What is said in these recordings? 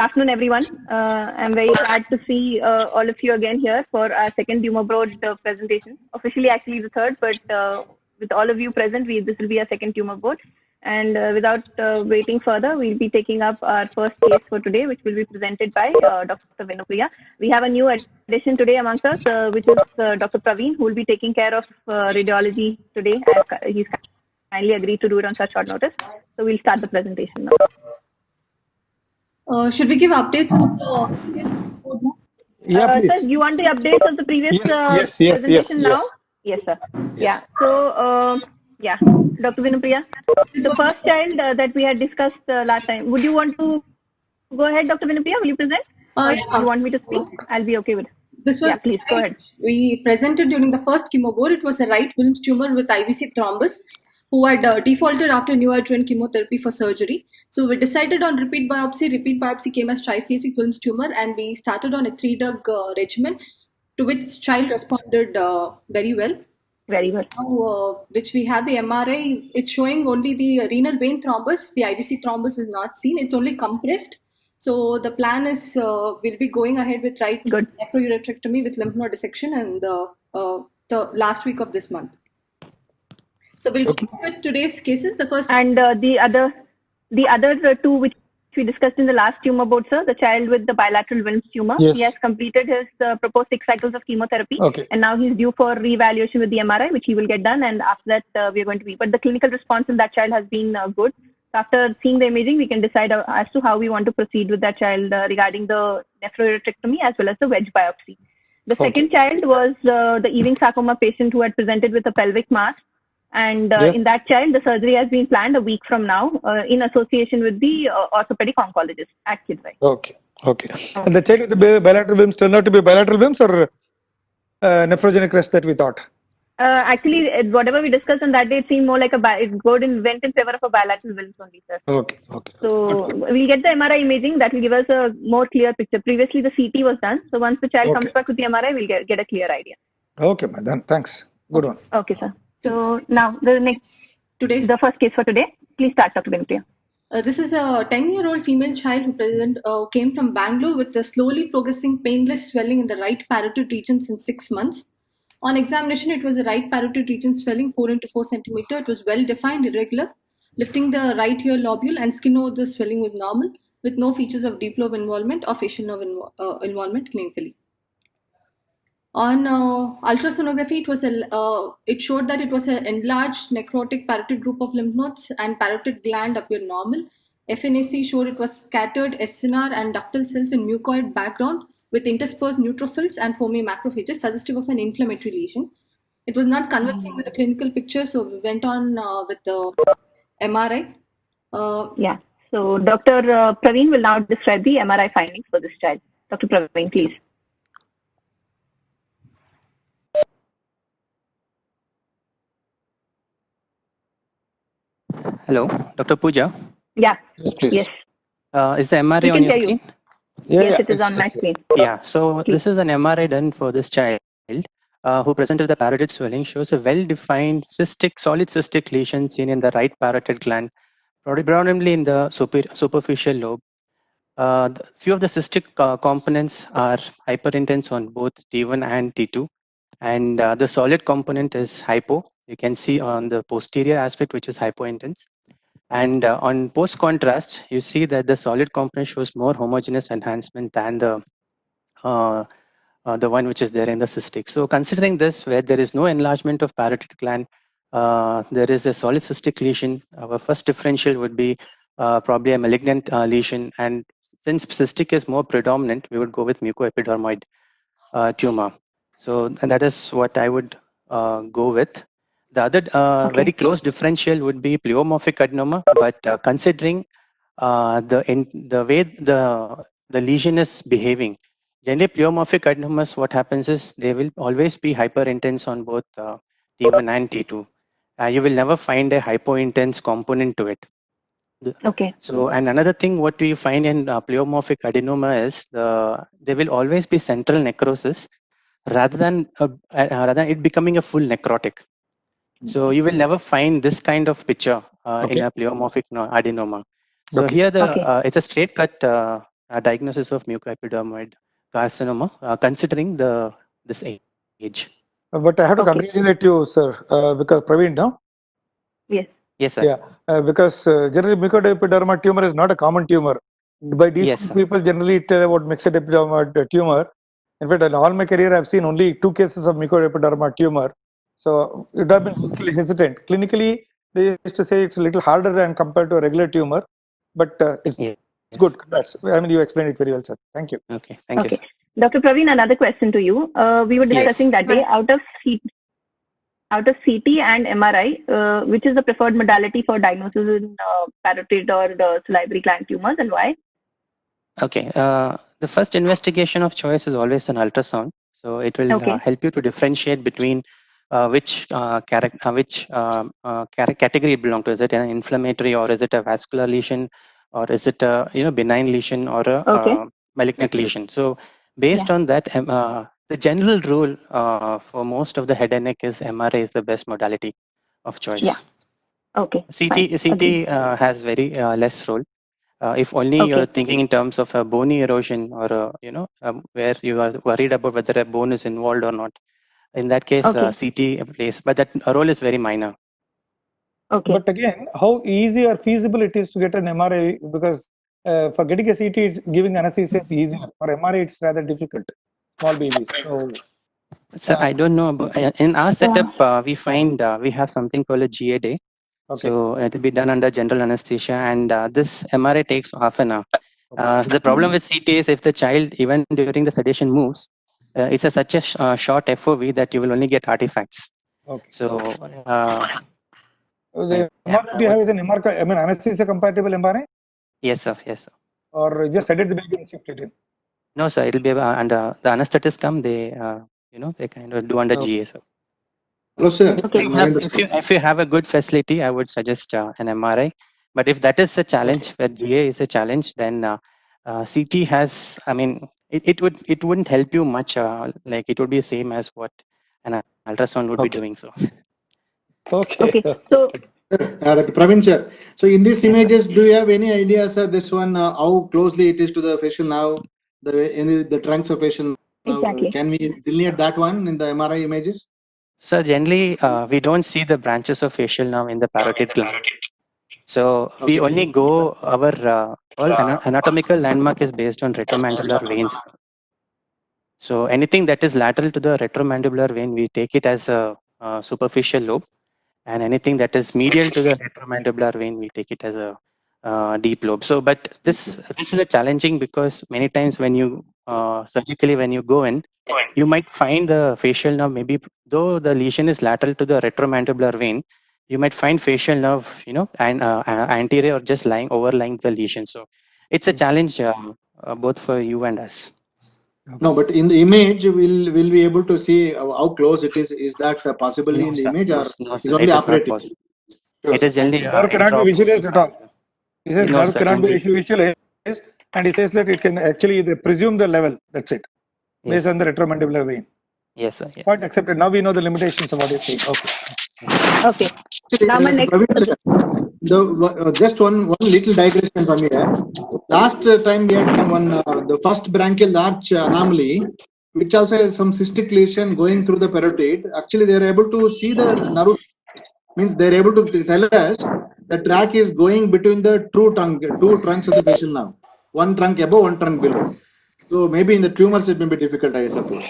afternoon, everyone. I'm very glad to see all of you again here for our second tumor board presentation. Officially, actually the third, but with all of you present, this will be our second tumor board. And without waiting further, we'll be taking up our first case for today, which will be presented by Dr. Vinupriya. We have a new addition today amongst us, which is Dr. Praveen, who will be taking care of radiology today. He's kindly agreed to do it on such short notice. So we'll start the presentation now. Should we give updates on the previous board now? Yeah, please. Sir, you want the updates of the previous presentation now? Yes, sir. Yes. Yeah. So, Dr. Vinupriya, the first child that we had discussed last time. Would you want to go ahead, Dr. Vinupriya? Will you present? Or you want me to speak? I'll be okay with it. This was please go ahead. We presented during the first chemo board. It was a right Wilms tumor with IVC thrombus, who had defaulted after neoadjuvant chemotherapy for surgery. So we decided on repeat biopsy. Repeat biopsy came as triphasic Wilms tumor, and we started on a 3-drug regimen, to which child responded very well. Very well. Now, which we have the MRI, it's showing only the renal vein thrombus. The IVC thrombus is not seen. It's only compressed. So the plan is we'll be going ahead with nephrouretrectomy with lymph node dissection and the last week of this month. So we'll go with today's cases. The first and the other two which we discussed in the last tumor board, sir, the child with the bilateral Wilms tumor. Yes. He has completed his proposed 6 cycles of chemotherapy, and now he's due for reevaluation with the MRI, which he will get done, and after that we are going to be. But the clinical response in that child has been good. After seeing the imaging, we can decide as to how we want to proceed with that child regarding the nephrouretrectomy as well as the wedge biopsy. The second child was the Ewing sarcoma patient who had presented with a pelvic mass. And in that child, the surgery has been planned a week from now in association with the orthopedic oncologist at Kidwai. Okay. And the child with the bilateral Wilms turned out to be bilateral Wilms or nephrogenic rest that we thought? Actually, whatever we discussed on that day, it seemed more like it went in favor of a bilateral Wilms only, sir. Okay. So we'll get the MRI imaging that will give us a more clear picture. Previously, the CT was done. So once the child comes back with the MRI, we'll get a clear idea. Okay, madam. Thanks. Good one. Okay, sir. So now the first case for today. Please start, Dr. Vinupriya. This is a 10-year-old female child who came from Bangalore with a slowly progressing painless swelling in the right parotid region since 6 months. On examination, it was a right parotid region swelling 4 into 4 centimeter. It was well defined, irregular. Lifting the right ear lobule and skin over the swelling was normal, with no features of deep lobe involvement or facial nerve involvement clinically. On ultrasonography, it showed that it was an enlarged necrotic parotid group of lymph nodes and parotid gland appeared normal. FNAC showed it was scattered SNR and ductal cells in mucoid background with interspersed neutrophils and foamy macrophages, suggestive of an inflammatory lesion. It was not convincing with the clinical picture, so we went on with the MRI. So Dr. Praveen will now describe the MRI findings for this child. Dr. Praveen, please. Hello, Dr. Pooja. Yeah. Yes, please. Yes. Is the MRI on your screen? Yes, it is on my screen. Yeah, so this is an MRI done for this child who presented with the parotid swelling, shows a well-defined solid cystic lesion seen in the right parotid gland, predominantly in the superficial lobe. Few of the cystic components are hyperintense on both T1 and T2, and the solid component is hypo. You can see on the posterior aspect, which is hypointense. And on post contrast, you see that the solid component shows more homogeneous enhancement than the one which is there in the cystic. So considering this, where there is no enlargement of parotid gland, there is a solid cystic lesion. Our first differential would be probably a malignant lesion. And since cystic is more predominant, we would go with mucoepidermoid tumor. So that is what I would go with. The other very close differential would be pleomorphic adenoma, but considering the way the lesion is behaving, generally pleomorphic adenomas, what happens is they will always be hyperintense on both T1 and T2. You will never find a hypointense component to it. Okay. So, and another thing what we find in pleomorphic adenoma is there will always be central necrosis rather than it becoming a full necrotic. So you will never find this kind of picture in a pleomorphic adenoma. So here it's a straight cut diagnosis of mucoepidermoid carcinoma, considering this age. But I have to Okay. congratulate you, sir, because Praveen, no? Yes. Yes, sir. Yeah, because generally mucoepidermal tumor is not a common tumor. By default, Yes, sir. people generally tell about myxoepidermal tumor. In fact, in all my career, I've seen only 2 cases of mucoepidermal tumor. So it have been little hesitant. Clinically, they used to say it's a little harder than compared to a regular tumor, but it's Yes. good. Congrats. I mean, you explained it very well, sir. Thank you. Okay, thank you, Okay. sir. Dr. Praveen, another question to you. We were discussing that day out of CT and MRI, which is the preferred modality for diagnosis in parotid or the salivary gland tumors, and why? Okay, the first investigation of choice is always an ultrasound. So it will Okay. help you to differentiate between which category it belongs to. Is it an inflammatory, or is it a vascular lesion, or is it a benign lesion, or a malignant lesion? So based on that, the general rule for most of the head and neck is MRI is the best modality of choice. Yeah. Okay. CT has very less role. If only you're thinking in terms of a bony erosion, or where you are worried about whether a bone is involved or not. In that case, CT plays, but that role is very minor. Okay. But again, how easy or feasible it is to get an MRI, because for getting a CT, it's giving anesthesia is easier. For MRI, it's rather difficult. Small babies. So I don't know about, in our setup, we find we have something called a GA day. Okay. So it will be done under general anesthesia, and this MRI takes half an hour. So the problem with CT is if the child, even during the sedation, moves, it's such a short FOV that you will only get artifacts. Okay. So the MRI that you have is an MRI, I mean, anesthesia compatible MRI? Yes, sir. Yes, sir. Or just sedate the baby and shift it in? No, sir. It'll be under the anesthetists come. They they kind of do under GA, sir. Hello, sir. If you have a good facility, I would suggest an MRI. But if that is a challenge, where GA is a challenge, then CT has. I mean, it wouldn't help you much. Like it would be the same as what an ultrasound would be doing. So. Okay. So. Dr. Praveen, sir. So in these images, do you have any idea, sir? This one, how closely it is to the facial nerve, the trunks of facial nerve? Exactly. Can we delineate that one in the MRI images? So generally, we don't see the branches of facial nerve in the parotid gland. So we only go, our all anatomical landmark is based on retromandibular veins. So anything that is lateral to the retromandibular vein, we take it as a superficial lobe, and anything that is medial to the retromandibular vein, we take it as a deep lobe. So, but this is a challenging, because many times when you surgically when you go in, you might find the facial nerve, maybe though the lesion is lateral to the retromandibular vein, you might find facial nerve, and anterior or just overlying the lesion. So it's a challenge both for you and us. No, but in the image, will we able to see how close it is? Is that a possibility in the image, or is only operative? Sure. It is generally nerve cannot be visualized at all. He says nerve cannot be visualized, and he says that it can actually they presume the level. That's it, based on the retromandibular vein. Yes, sir. Yes. Point accepted. Now we know the limitations of what you're saying. Okay. Okay. Now my next. Just one little digression from here. Last time we had one the first branchial arch anomaly, which also has some cystic lesion going through the parotid. Actually, they are able to see the nerve. Means they are able to tell us the track is going between the two trunks of the facial nerve. One trunk above, one trunk below. So maybe in the tumors it may be difficult, I suppose.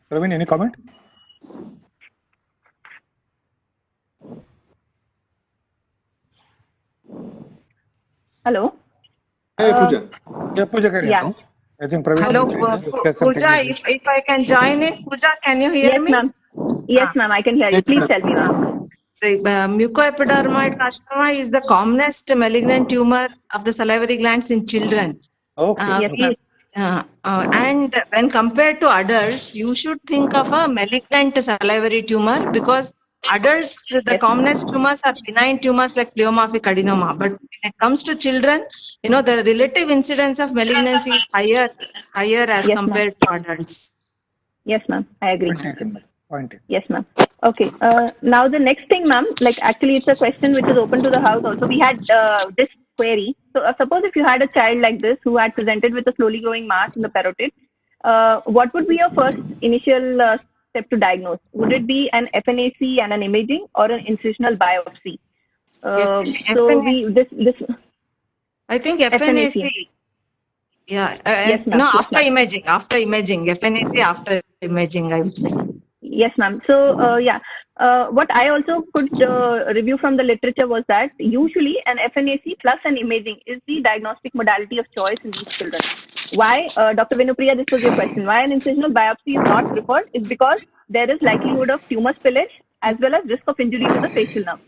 Praveen, any comment? Hello. Hey, Pooja. Yeah, Pooja, carry on. I think Praveen. Hello, Pooja. If I can join in, Pooja, can you hear me? Ma'am. Yes, ma'am. I can hear you. Please tell me, ma'am. So, mucoepidermoid carcinoma is the commonest malignant tumor of the salivary glands in children. Okay. Yes, and when compared to adults, you should think of a malignant salivary tumor, because adults, the commonest tumors are benign tumors like pleomorphic adenoma. But when it comes to children, the relative incidence of malignancy is higher as compared to adults. Yes, ma'am. I agree. Point taken. Yes, ma'am. Okay. Now the next thing, ma'am, like actually it's a question which is open to the house also. We had this query. So suppose if you had a child like this who had presented with a slowly growing mass in the parotid, what would be your first initial step to diagnose? Would it be an FNAC and an imaging or an incisional biopsy? So this I think FNAC. Yeah. No, after imaging, FNAC after imaging, I would say. Yes, ma'am. So, what I also could review from the literature was that usually an FNAC plus an imaging is the diagnostic modality of choice in these children. Why, Dr. Venupriya, this was your question. Why an incisional biopsy is not preferred is because there is likelihood of tumor spillage as well as risk of injury to the facial nerve.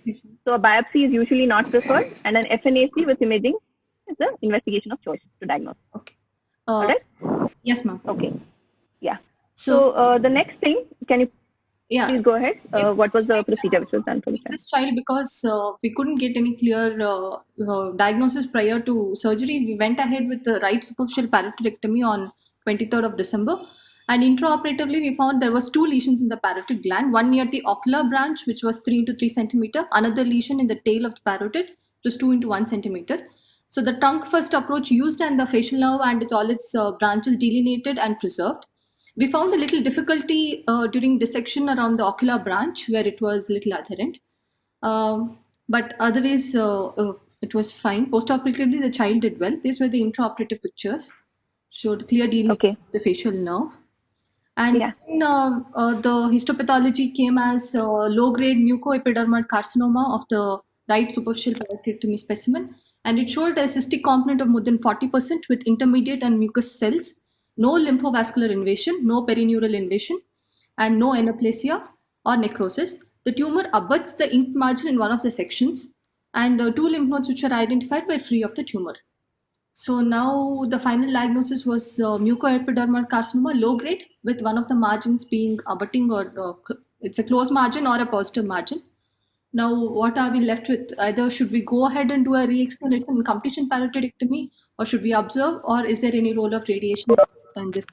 So, a biopsy is usually not preferred, and an FNAC with imaging is the investigation of choice to diagnose. Okay. All right? Yes, ma'am. Okay. Yeah. So the next thing, can you please go ahead? What was the procedure which was done for this child? Because we couldn't get any clear diagnosis prior to surgery, we went ahead with the right superficial parotidectomy on 23rd of December. And intraoperatively, we found there was 2 lesions in the parotid gland, one near the ocular branch, which was 3 into 3 centimeter, another lesion in the tail of the parotid, which was 2 into 1 centimeter. So the trunk first approach used and the facial nerve and all its branches delineated and preserved. We found a little difficulty during dissection around the ocular branch where it was little adherent. But otherwise, it was fine. Postoperatively, the child did well. These were the intraoperative pictures. Showed clear delineation of the facial nerve. And then, the histopathology came as low-grade mucoepidermal carcinoma of the right superficial parotidectomy specimen. And it showed a cystic component of more than 40% with intermediate and mucous cells, no lymphovascular invasion, no perineural invasion, and no anaplasia or necrosis. The tumor abuts the ink margin in one of the sections, and 2 lymph nodes which were identified were free of the tumor. So now the final diagnosis was mucoepidermal carcinoma, low grade, with one of the margins being abutting or it's a closed margin or a positive margin. Now, what are we left with? Either should we go ahead and do a re-exploration and completion parotidectomy, or should we observe, or is there any role of radiation in this?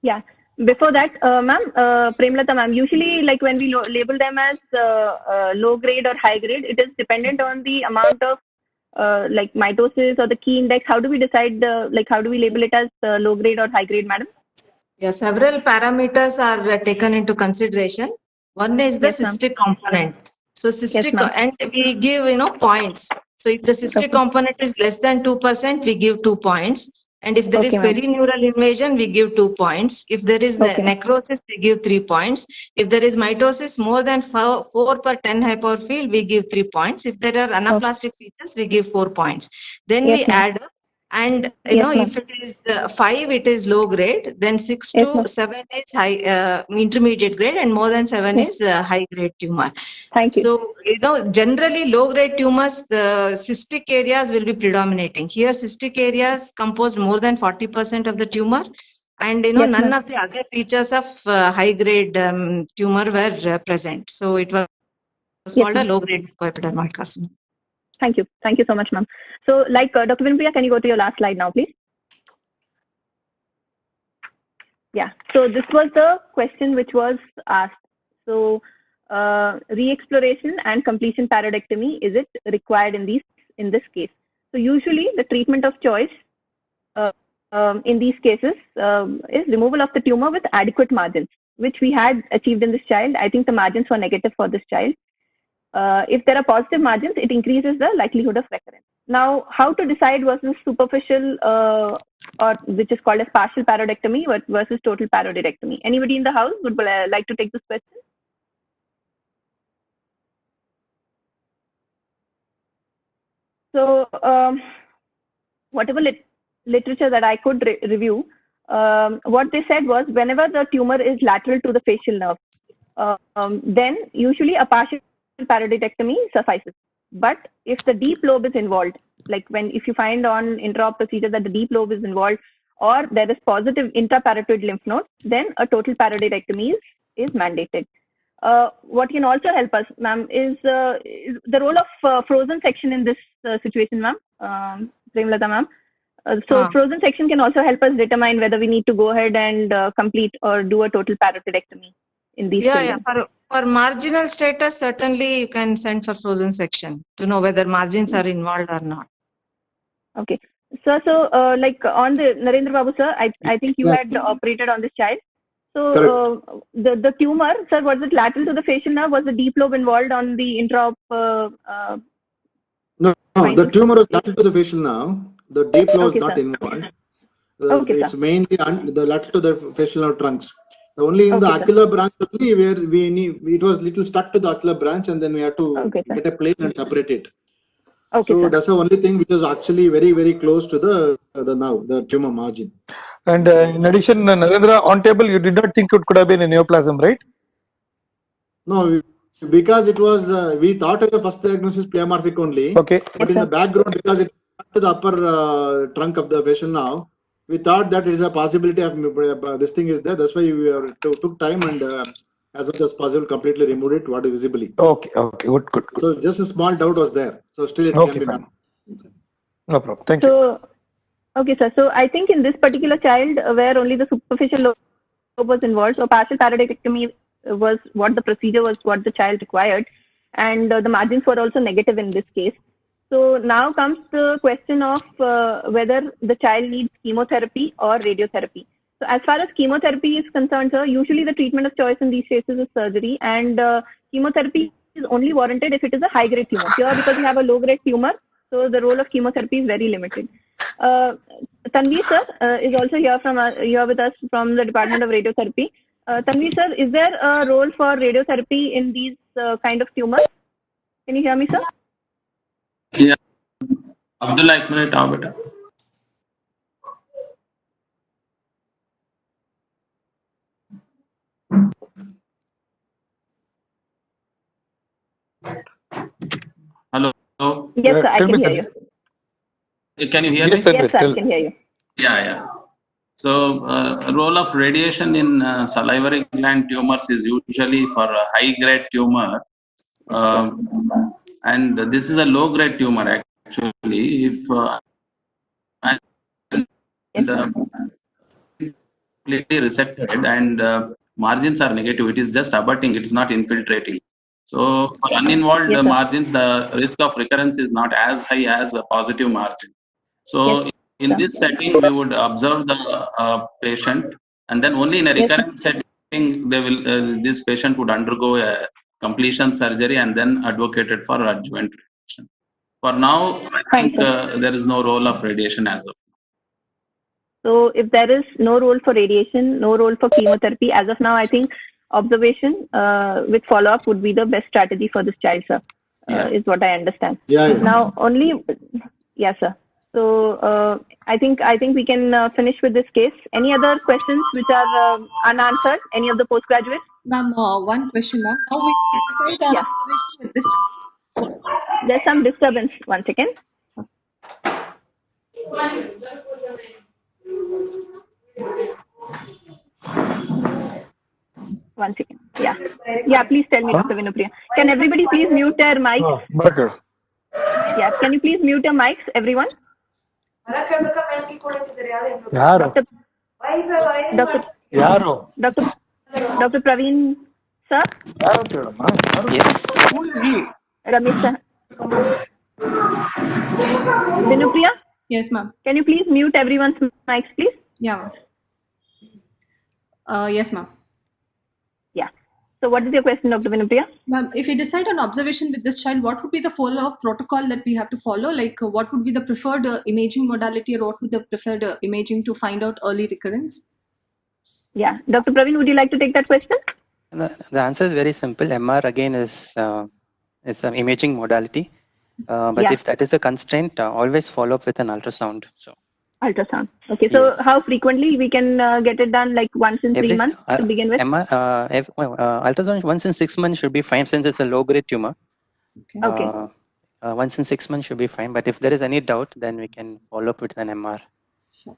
Yeah. Before that, ma'am, Premlata ma'am, usually like when we label them as low grade or high grade, it is dependent on the amount of like mitosis or the key index. How do we decide, how do we label it as low grade or high grade, madam? Yeah, several parameters are taken into consideration. One is the cystic component. So cystic, and we give, points. So if the cystic component is less than 2%, we give 2 points. And if there is perineural invasion, we give 2 points. If there is necrosis, we give 3 points. If there is mitosis more than 4 per 10 Hypauer field, we give 3 points. If there are anaplastic features, we give 4 points. Then we add up. And if it is 5, it is low grade. Then 6 to 7 is high, intermediate grade, and more than 7 is high grade tumor. Thank you. So generally low grade tumors, the cystic areas will be predominating. Here, cystic areas compose more than 40% of the tumor, and none of the other features of high grade tumor were present. So it was called a low grade mucoepidermal carcinoma. Thank you. Thank you so much, ma'am. So, Dr. Venupriya, can you go to your last slide now, please? Yeah. So this was the question which was asked. So, re-exploration and completion parotidectomy, is it required in this case? So usually the treatment of choice in these cases is removal of the tumor with adequate margins, which we had achieved in this child. I think the margins were negative for this child. If there are positive margins, it increases the likelihood of recurrence. Now, how to decide versus superficial or which is called as partial parotidectomy versus total parotidectomy? Anybody in the house would like to take this question? So, whatever literature that I could review, what they said was whenever the tumor is lateral to the facial nerve, then usually a partial parotidectomy suffices. But if the deep lobe is involved, like if you find on intraop procedure that the deep lobe is involved, or there is positive intraparotid lymph node, then a total parotidectomy is mandated. What can also help us, ma'am, is the role of frozen section in this situation, ma'am, Premlata ma'am. So frozen section can also help us determine whether we need to go ahead and complete or do a total parotidectomy in these children. For marginal status, certainly you can send for frozen section to know whether margins are involved or not. Okay. Sir, so like on the Narendra Babu sir, I think you had operated on this child. So the tumor, sir, was it lateral to the facial nerve? Was the deep lobe involved on the intraop? No, the tumor was lateral to the facial nerve. The deep lobe is not involved. It's mainly the lateral to the facial nerve trunks. Only in the ocular branch only where it was little stuck to the ocular branch, and then we had to get a plane and separate it. So that's the only thing which is actually very, very close to the nerve, the tumor margin. And in addition, Narendra, on table, you did not think it could have been a neoplasm, right? No, because it was, we thought as a first diagnosis pleomorphic only. Okay. But in the background, because it to the upper trunk of the facial nerve, we thought that it is a possibility of this thing is there. That's why we took time and as much as possible completely removed it, what is visibly. Okay, good. So just a small doubt was there. So still it can be done. No problem. Thank you. Okay, sir. So I think in this particular child where only the superficial lobe was involved, so partial parodactyctomy was what the procedure was, what the child required, and the margins were also negative in this case. So now comes the question of whether the child needs chemotherapy or radiotherapy. So as far as chemotherapy is concerned, sir, usually the treatment of choice in these cases is surgery, and chemotherapy is only warranted if it is a high-grade tumor. Here, because you have a low-grade tumor, so the role of chemotherapy is very limited. Tanveer sir is also here with us from the Department of Radiotherapy. Tanveer sir, is there a role for radiotherapy in these kind of tumors? Can you hear me, sir? Yeah. Abdullah, एक minute आओ बेटा. Hello. Yes, sir, I can hear you. Can you hear me? Yes, sir, I can hear you. Yeah. So, role of radiation in salivary gland tumors is usually for a high-grade tumor, and this is a low-grade tumor actually. If completely resected and margins are negative, it is just abutting, it is not infiltrating. So, for uninvolved margins, the risk of recurrence is not as high as a positive margin. So, in this setting, we would observe the patient, and then only in a recurrent setting, they will this patient would undergo a completion surgery and then advocated for adjuvant radiation. For now, I think there is no role of radiation as of now. So, if there is no role for radiation, no role for chemotherapy, as of now, I think observation with follow-up would be the best strategy for this child, sir. Is what I understand. Now, yes, sir. So I think we can finish with this case. Any other questions which are unanswered? Any of the postgraduates? Ma'am, one question, ma'am. How we decide on observation with this? There's some disturbance. 1 second. One second. Yeah. Please tell me, Dr. Vinupriya. Can everybody please mute their mics? Yeah. Can you please mute your mics, everyone? Dr. Praveen sir? Yes. Ramesh sir? Vinupriya? Yes, ma'am. Can you please mute everyone's mics, please? Yeah, ma'am. Yes, ma'am. Yeah. So what is your question, Dr. Vinupriya? Ma'am, if we decide on observation with this child, what would be the follow-up protocol that we have to follow? Like, what would be the preferred imaging modality, or what would be the preferred imaging to find out early recurrence? Yeah. Dr. Praveen, would you like to take that question? The answer is very simple. MR again is an imaging modality. But if that is a constraint, always follow up with an ultrasound. So ultrasound. Okay. So how frequently we can get it done? Like once in 3 months to begin with? Ultrasound once in 6 months should be fine since it's a low grade tumor. Okay. Once in 6 months should be fine. But if there is any doubt, then we can follow up with an MR. Sure.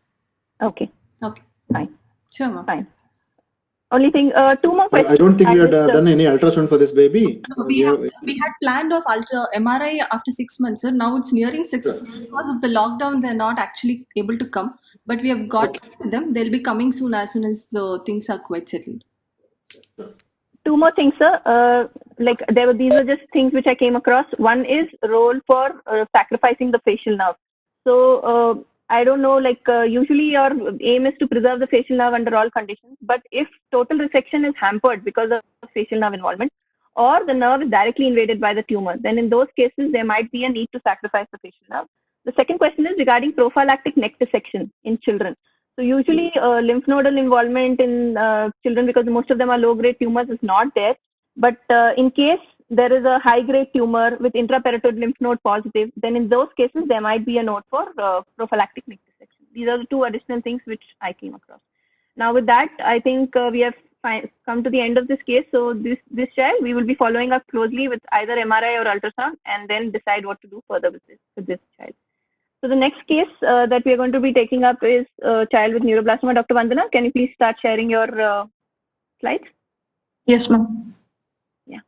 Okay. Fine. Sure, ma'am. Fine. Only thing, 2 more questions. I don't think we had done any ultrasound for this baby. No, we had planned of MRI after 6 months, sir. Now it's nearing 6 months. Because of the lockdown, they're not actually able to come. But we have got them. They'll be coming soon as the things are quite settled. two more things, sir. These are just things which I came across. One is role for sacrificing the facial nerve. So I don't know, usually your aim is to preserve the facial nerve under all conditions. But if total resection is hampered because of facial nerve involvement, or the nerve is directly invaded by the tumor, then in those cases, there might be a need to sacrifice the facial nerve. The second question is regarding prophylactic neck dissection in children. So usually lymph nodal involvement in children, because most of them are low-grade tumors, is not there. But in case there is a high-grade tumor with intraparotid lymph node positive, then in those cases, there might be a note for prophylactic neck dissection. These are the two additional things which I came across. Now with that, I think we have come to the end of this case. So this child, we will be following up closely with either MRI or ultrasound and then decide what to do further with this child. So the next case that we are going to be taking up is a child with neuroblastoma. Dr. Vandana, can you please start sharing your slides? Yes, ma'am. Yeah.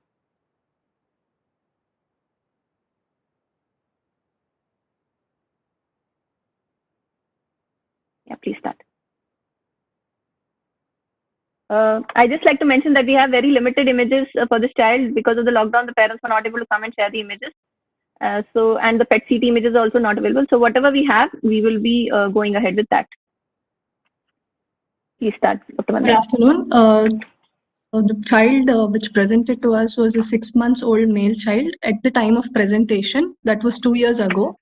Yeah, please start. I just like to mention that we have very limited images for this child because of the lockdown. The parents were not able to come and share the images. And the PET CT images are also not available. So whatever we have, we will be going ahead with that. Please start, Dr. Vandana. Good afternoon. The child which presented to us was a 6-month-old male child at the time of presentation. That was 2 years ago.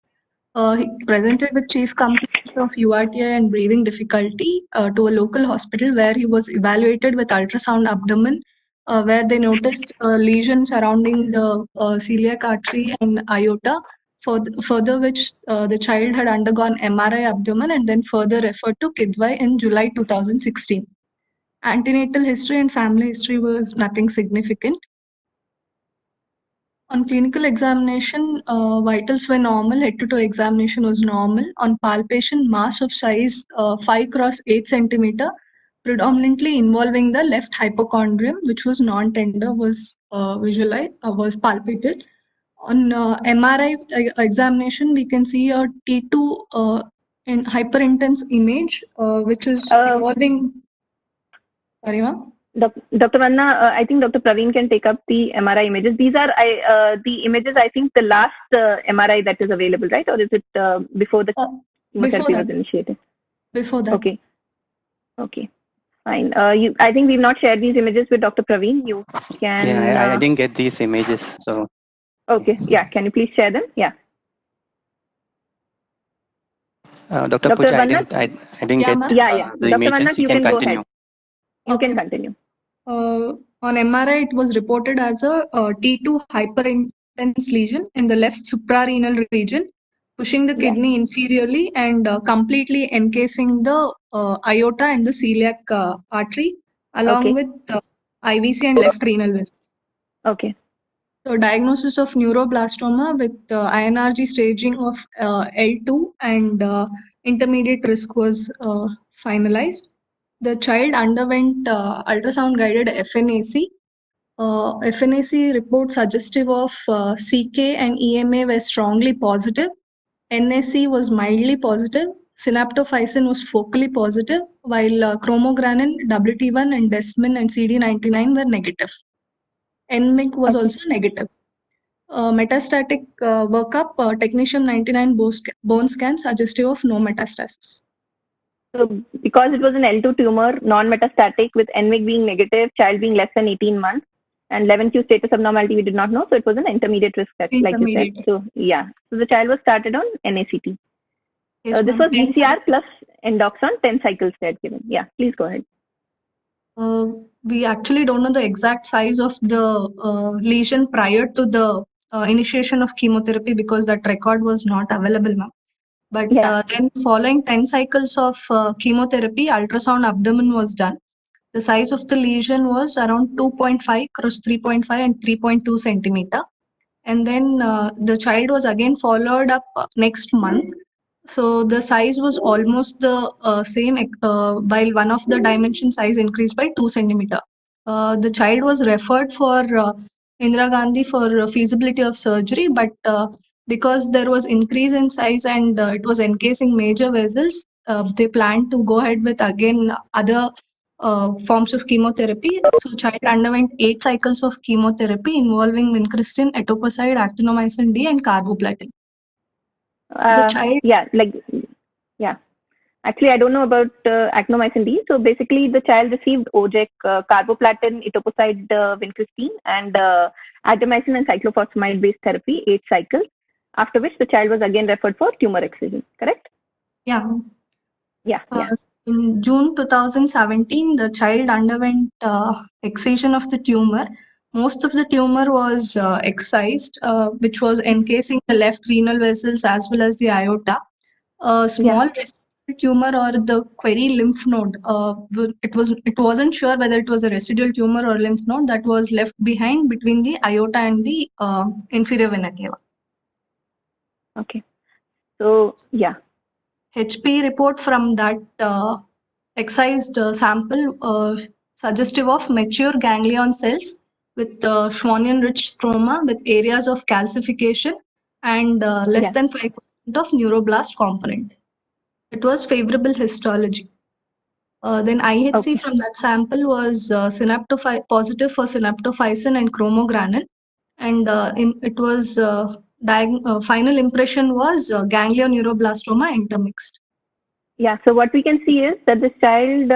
He presented with chief complaints of URTI and breathing difficulty to a local hospital where he was evaluated with ultrasound abdomen, where they noticed a lesion surrounding the celiac artery and aorta, further which the child had undergone MRI abdomen and then further referred to Kidwai in July 2016. Antenatal history and family history was nothing significant. On clinical examination, vitals were normal, head-to-toe examination was normal. On palpation, mass of size 5 cross 8 centimeter, predominantly involving the left hypochondrium, which was non-tender, was was palpated. On MRI examination, we can see a T2 in hyperintense image, which is involving. Sorry, ma'am. Dr. Vanna, I think Dr. Praveen can take up the MRI images. These are the images, I think, the last MRI that is available, right? Or is it before the chemotherapy was initiated? Before that. Okay. Okay. Fine. I think we've not shared these images with Dr. Praveen. You can. Yeah, I didn't get these images. So. Okay. Yeah. Can you please share them? Yeah. Dr. Pooja, I didn't get the Dr. images. Vanna, you can continue. Go ahead. You can continue. On MRI, it was reported as a T2 hyperintense lesion in the left suprarenal region, pushing the kidney inferiorly and completely encasing the aorta and the celiac artery, along with IVC and left renal vessel. Okay. So diagnosis of neuroblastoma with INRG staging of L2 and intermediate risk was finalized. The child underwent ultrasound guided FNAC. FNAC report suggestive of CK and EMA were strongly positive. NAC was mildly positive. Synaptophysin was focally positive, while chromogranin, WT1 and Desmin and CD99 were negative. NMIC was also negative. Metastatic workup, technetium 99 bone scan suggestive of no metastasis. So because it was an L2 tumor, non-metastatic, with NMIC being negative, child being less than 18 months, and 11q status abnormality we did not know, so it was an intermediate risk, like you said. So yeah, so the child was started on NACT. Yes, this was BCR plus endoxon, 10 cycles they had given. Yeah, please go ahead. We actually don't know the exact size of the lesion prior to the initiation of chemotherapy because that record was not available, ma'am. But then following 10 cycles of chemotherapy, ultrasound abdomen was done. The size of the lesion was around 2.5 cross 3.5 and 3.2 centimeter. And then the child was again followed up next month. So the size was almost the same, while one of the dimension size increased by 2 centimeter. The child was referred for Indira Gandhi for feasibility of surgery, but because there was increase in size and it was encasing major vessels, they planned to go ahead with again other forms of chemotherapy. So child underwent 8 cycles of chemotherapy involving vincristine, etoposide, actinomycin D, and carboplatin. The child, yeah. Actually, I don't know about actinomycin D. So basically, the child received OJEC, carboplatin, etoposide, vincristine, and adenosine and cyclophosphamide-based therapy, 8 cycles. After which the child was again referred for tumor excision. Correct? Yeah. Yeah. In June 2017, the child underwent excision of the tumor. Most of the tumor was excised, which was encasing the left renal vessels as well as the aorta. A small residual tumor or the query lymph node. It wasn't sure whether it was a residual tumor or lymph node that was left behind between the aorta and the inferior vena cava. Okay. So yeah. HP report from that excised sample suggestive of mature ganglion cells with Schwannian-rich stroma with areas of calcification and less than 5% of neuroblast component. It was favorable histology. Then IHC from that sample was positive for synaptophysin and chromogranule, and it was final impression was ganglioneuroblastoma intermixed. Yeah, so what we can see is that this child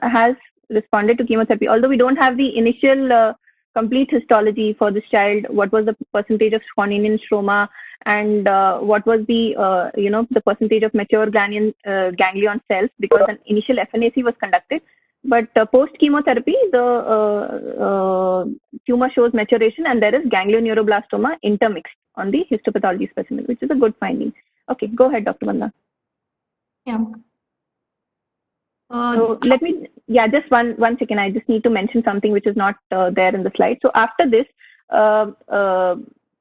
has responded to chemotherapy. Although we don't have the initial complete histology for this child, what was the percentage of Schwannian stroma and what was the the percentage of mature ganglion cells, because an initial FNAC was conducted. But post chemotherapy, the tumor shows maturation and there is ganglioneuroblastoma intermixed on the histopathology specimen, which is a good finding. Okay, go ahead, Dr. Vanda. Yeah. So let me, just one second. I just need to mention something which is not there in the slide. So after this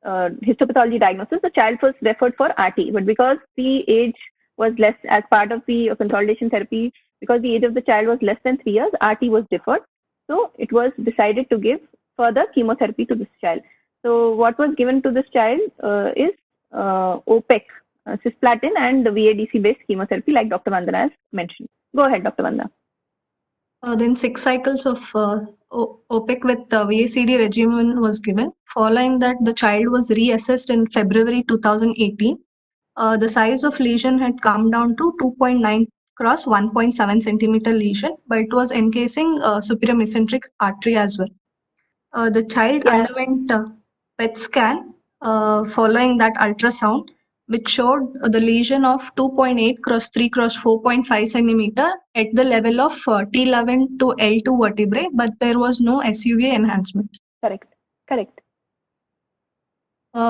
histopathology diagnosis, the child was referred for RT, but because the age was less as part of the consolidation therapy, because the age of the child was less than 3 years, RT was deferred. So it was decided to give further chemotherapy to this child. So what was given to this child is OPEC, cisplatin and the VADC based chemotherapy, like Dr. Vandana has mentioned. Go ahead, Dr. Vanda. Then 6 cycles of OPEC with VACD regimen was given. Following that, the child was reassessed in February 2018. The size of lesion had come down to 2.9 cross 1.7 centimeter lesion, but it was encasing superior mesenteric artery as well. The child underwent PET scan following that ultrasound, which showed the lesion of 2.8 cross 3 cross 4.5 centimeter at the level of T11 to L2 vertebrae, but there was no SUV enhancement. Correct.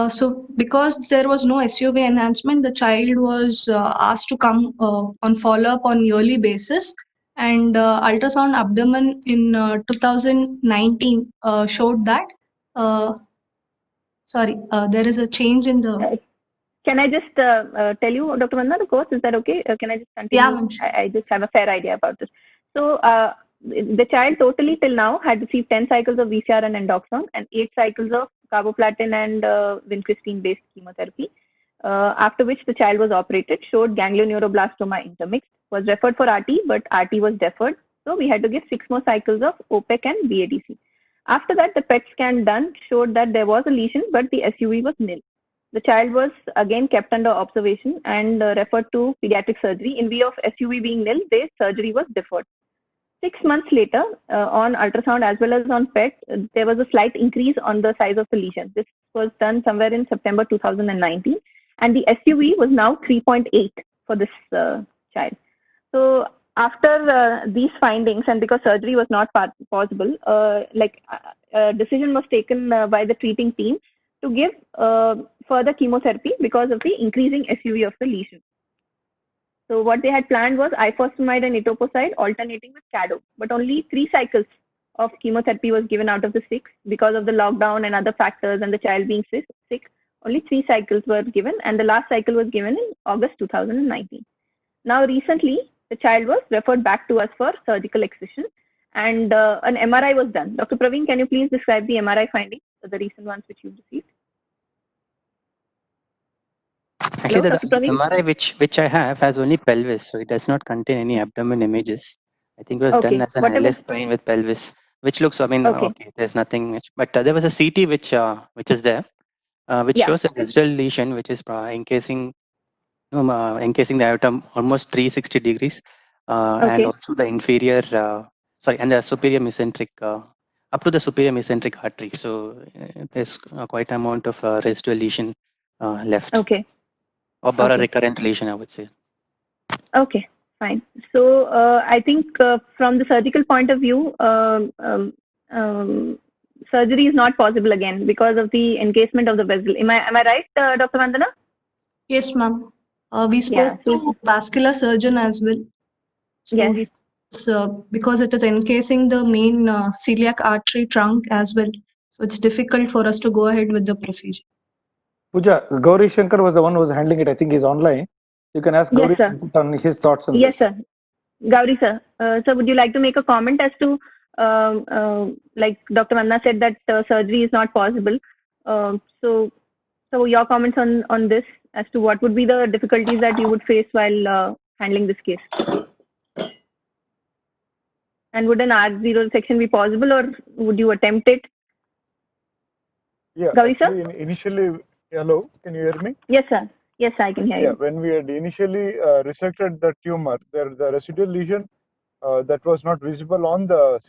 So because there was no SUV enhancement, the child was asked to come on follow-up on yearly basis, and ultrasound abdomen in 2019 showed that there is a change in the... Can I just tell you, Dr. Vanda, the course? Is that okay? Can I just continue? Yeah, I just have a fair idea about this. So the child totally till now had received 10 cycles of VCR and endoxone and 8 cycles of carboplatin and vincristine-based chemotherapy. After which the child was operated, showed ganglioneuroblastoma intermixed, was referred for RT, but RT was deferred. So we had to give 6 more cycles of OPEC and VADC. After that, the PET scan done showed that there was a lesion, but the SUV was nil. The child was again kept under observation and referred to pediatric surgery. In view of SUV being nil, the surgery was deferred. 6 months later, on ultrasound as well as on PET, there was a slight increase on the size of the lesion. This was done somewhere in September 2019, and the SUV was now 3.8 for this child. So after these findings, and because surgery was not possible, a decision was taken by the treating team to give further chemotherapy because of the increasing SUV of the lesion. So what they had planned was ifosfamide and etoposide alternating with CADO, but only 3 cycles of chemotherapy was given out of the 6 because of the lockdown and other factors and the child being sick. Only 3 cycles were given, and the last cycle was given in August 2019. Now recently, the child was referred back to us for surgical excision, and an MRI was done. Dr. Praveen, can you please describe the MRI findings, the recent ones which you've received? Actually, the MRI which I have has only pelvis, so it does not contain any abdomen images. I think it was done as an LS spine with pelvis, which looks, I mean, okay, there's nothing, but there was a CT which is there, which shows a residual lesion which is encasing the aorta almost 360 degrees, and also the inferior, and the superior mesenteric, up to the superior mesenteric artery. So there's quite an amount of residual lesion left. Okay. Or a recurrent lesion, I would say. Okay, fine. So I think from the surgical point of view, surgery is not possible again because of the encasement of the vessel. Am I right, Dr. Vandana? Yes, ma'am. We spoke to vascular surgeon as well. So yes. Because it is encasing the main celiac artery trunk as well. So it's difficult for us to go ahead with the procedure. Pooja, Gauri Shankar was the one who was handling it. I think he's online. You can ask Gauri on his thoughts on this. Yes, sir. Gauri, sir. Sir, would you like to make a comment as to, like Dr. Vandana said that surgery is not possible. So your comments on this as to what would be the difficulties that you would face while handling this case? And would an R0 section be possible, or would you attempt it? Yeah, Gauri, sir? Initially, hello, can you hear me? Yes, sir. Yes, I can hear you. When we had initially resected the tumor, the residual lesion that was not visible on the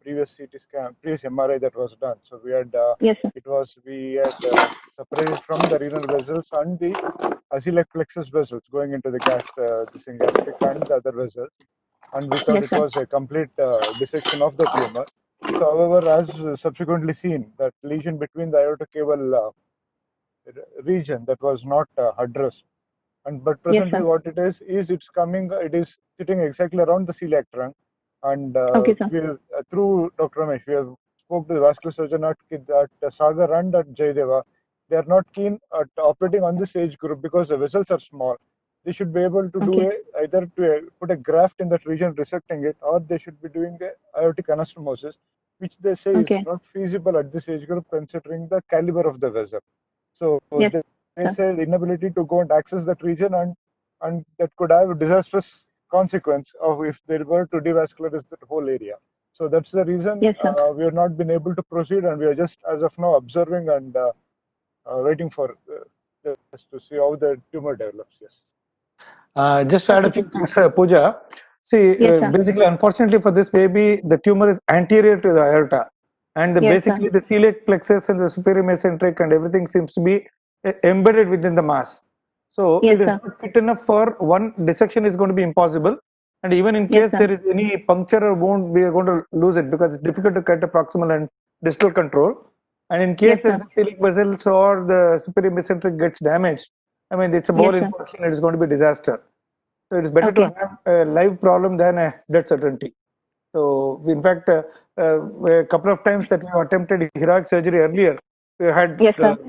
previous CT scan, previous MRI that was done. So we had yes, sir. We had separated from the renal vessels and the celiac plexus vessels going into the gastric and the other vessels, and we thought it was a complete dissection of the tumor. So, however, as subsequently seen, that lesion between the aortic cable region that was not addressed, but presently what it is it's coming, it is sitting exactly around the celiac trunk, and we have, through Dr. Ramesh, we have spoke to the vascular surgeon at Sagar and at Jaydeva. They are not keen at operating on this age group because the vessels are small. They should be able to do either to put a graft in that region, resecting it, or they should be doing a aortic anastomosis, which they say is not feasible at this age group considering the caliber of the vessel. So they say the inability to go and access that region, and that could have a disastrous consequence of if they were to devascularize that whole area. So that's the reason we have not been able to proceed, and we are just as of now observing and waiting for just to see how the tumor develops. Yes. Just to add a few things, Pooja. See, basically, unfortunately for this baby, the tumor is anterior to the aorta, and basically the celiac plexus and the superior mesenteric and everything seems to be embedded within the mass. So it is not fit enough for one dissection is going to be impossible, and even in case there is any puncture or wound, we are going to lose it because it's difficult to get a proximal and distal control. And in case there's a celiac vessels or the superior mesenteric gets damaged, I mean it's a bowel infection, it is going to be a disaster. So it's better to have a live problem than a dead certainty. So in fact, a couple of times that we attempted heroic surgery earlier, we had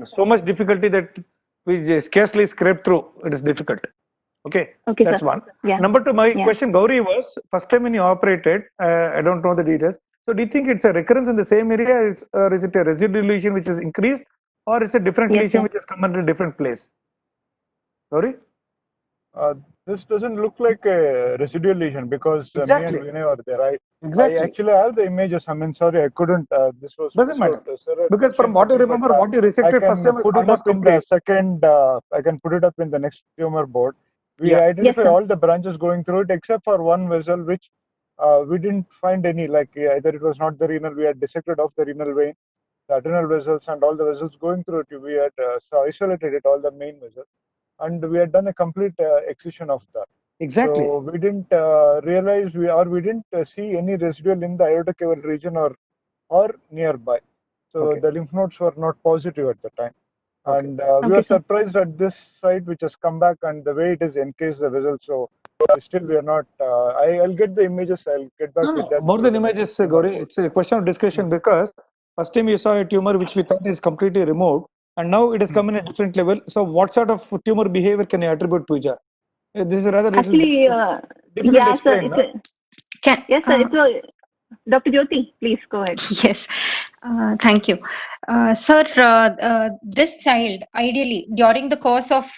so much difficulty that we scarcely scraped through. It is difficult. Okay, that's one. Number two, my question, Gauri, was first time when you operated, I don't know the details. So do you think it's a recurrence in the same area, or is it a residual lesion which is increased, or it's a different lesion which has come into a different place? Gauri? This doesn't look like a residual lesion because me and Vinay are there. I actually have the images. I mean, sorry, I couldn't. This was doesn't matter because from what you remember, what you resected first time was almost complete. I can put it up in the next tumor board. We identify all the branches going through it except for one vessel, which we didn't find any. Like either it was not the renal. We had dissected off the renal vein, the adrenal vessels, and all the vessels going through it. We had isolated it, all the main vessels. And we had done a complete excision of that. Exactly. So we didn't realize we didn't see any residual in the aortic cable region or nearby. So the lymph nodes were not positive at the time. And we were surprised at this site, which has come back, and the way it is encased the vessel. So still we are not. I'll get the images. I'll get back with that. More than images, Gauri. It's a question of discussion because first time you saw a tumor which we thought is completely removed. And now it has come in a different level. So, what sort of tumor behavior can you attribute, Pooja? This is rather actually difficult to explain. Yes, sir. Dr. Jyoti, please go ahead. Yes. Thank you. Sir, this child, ideally, during the course of,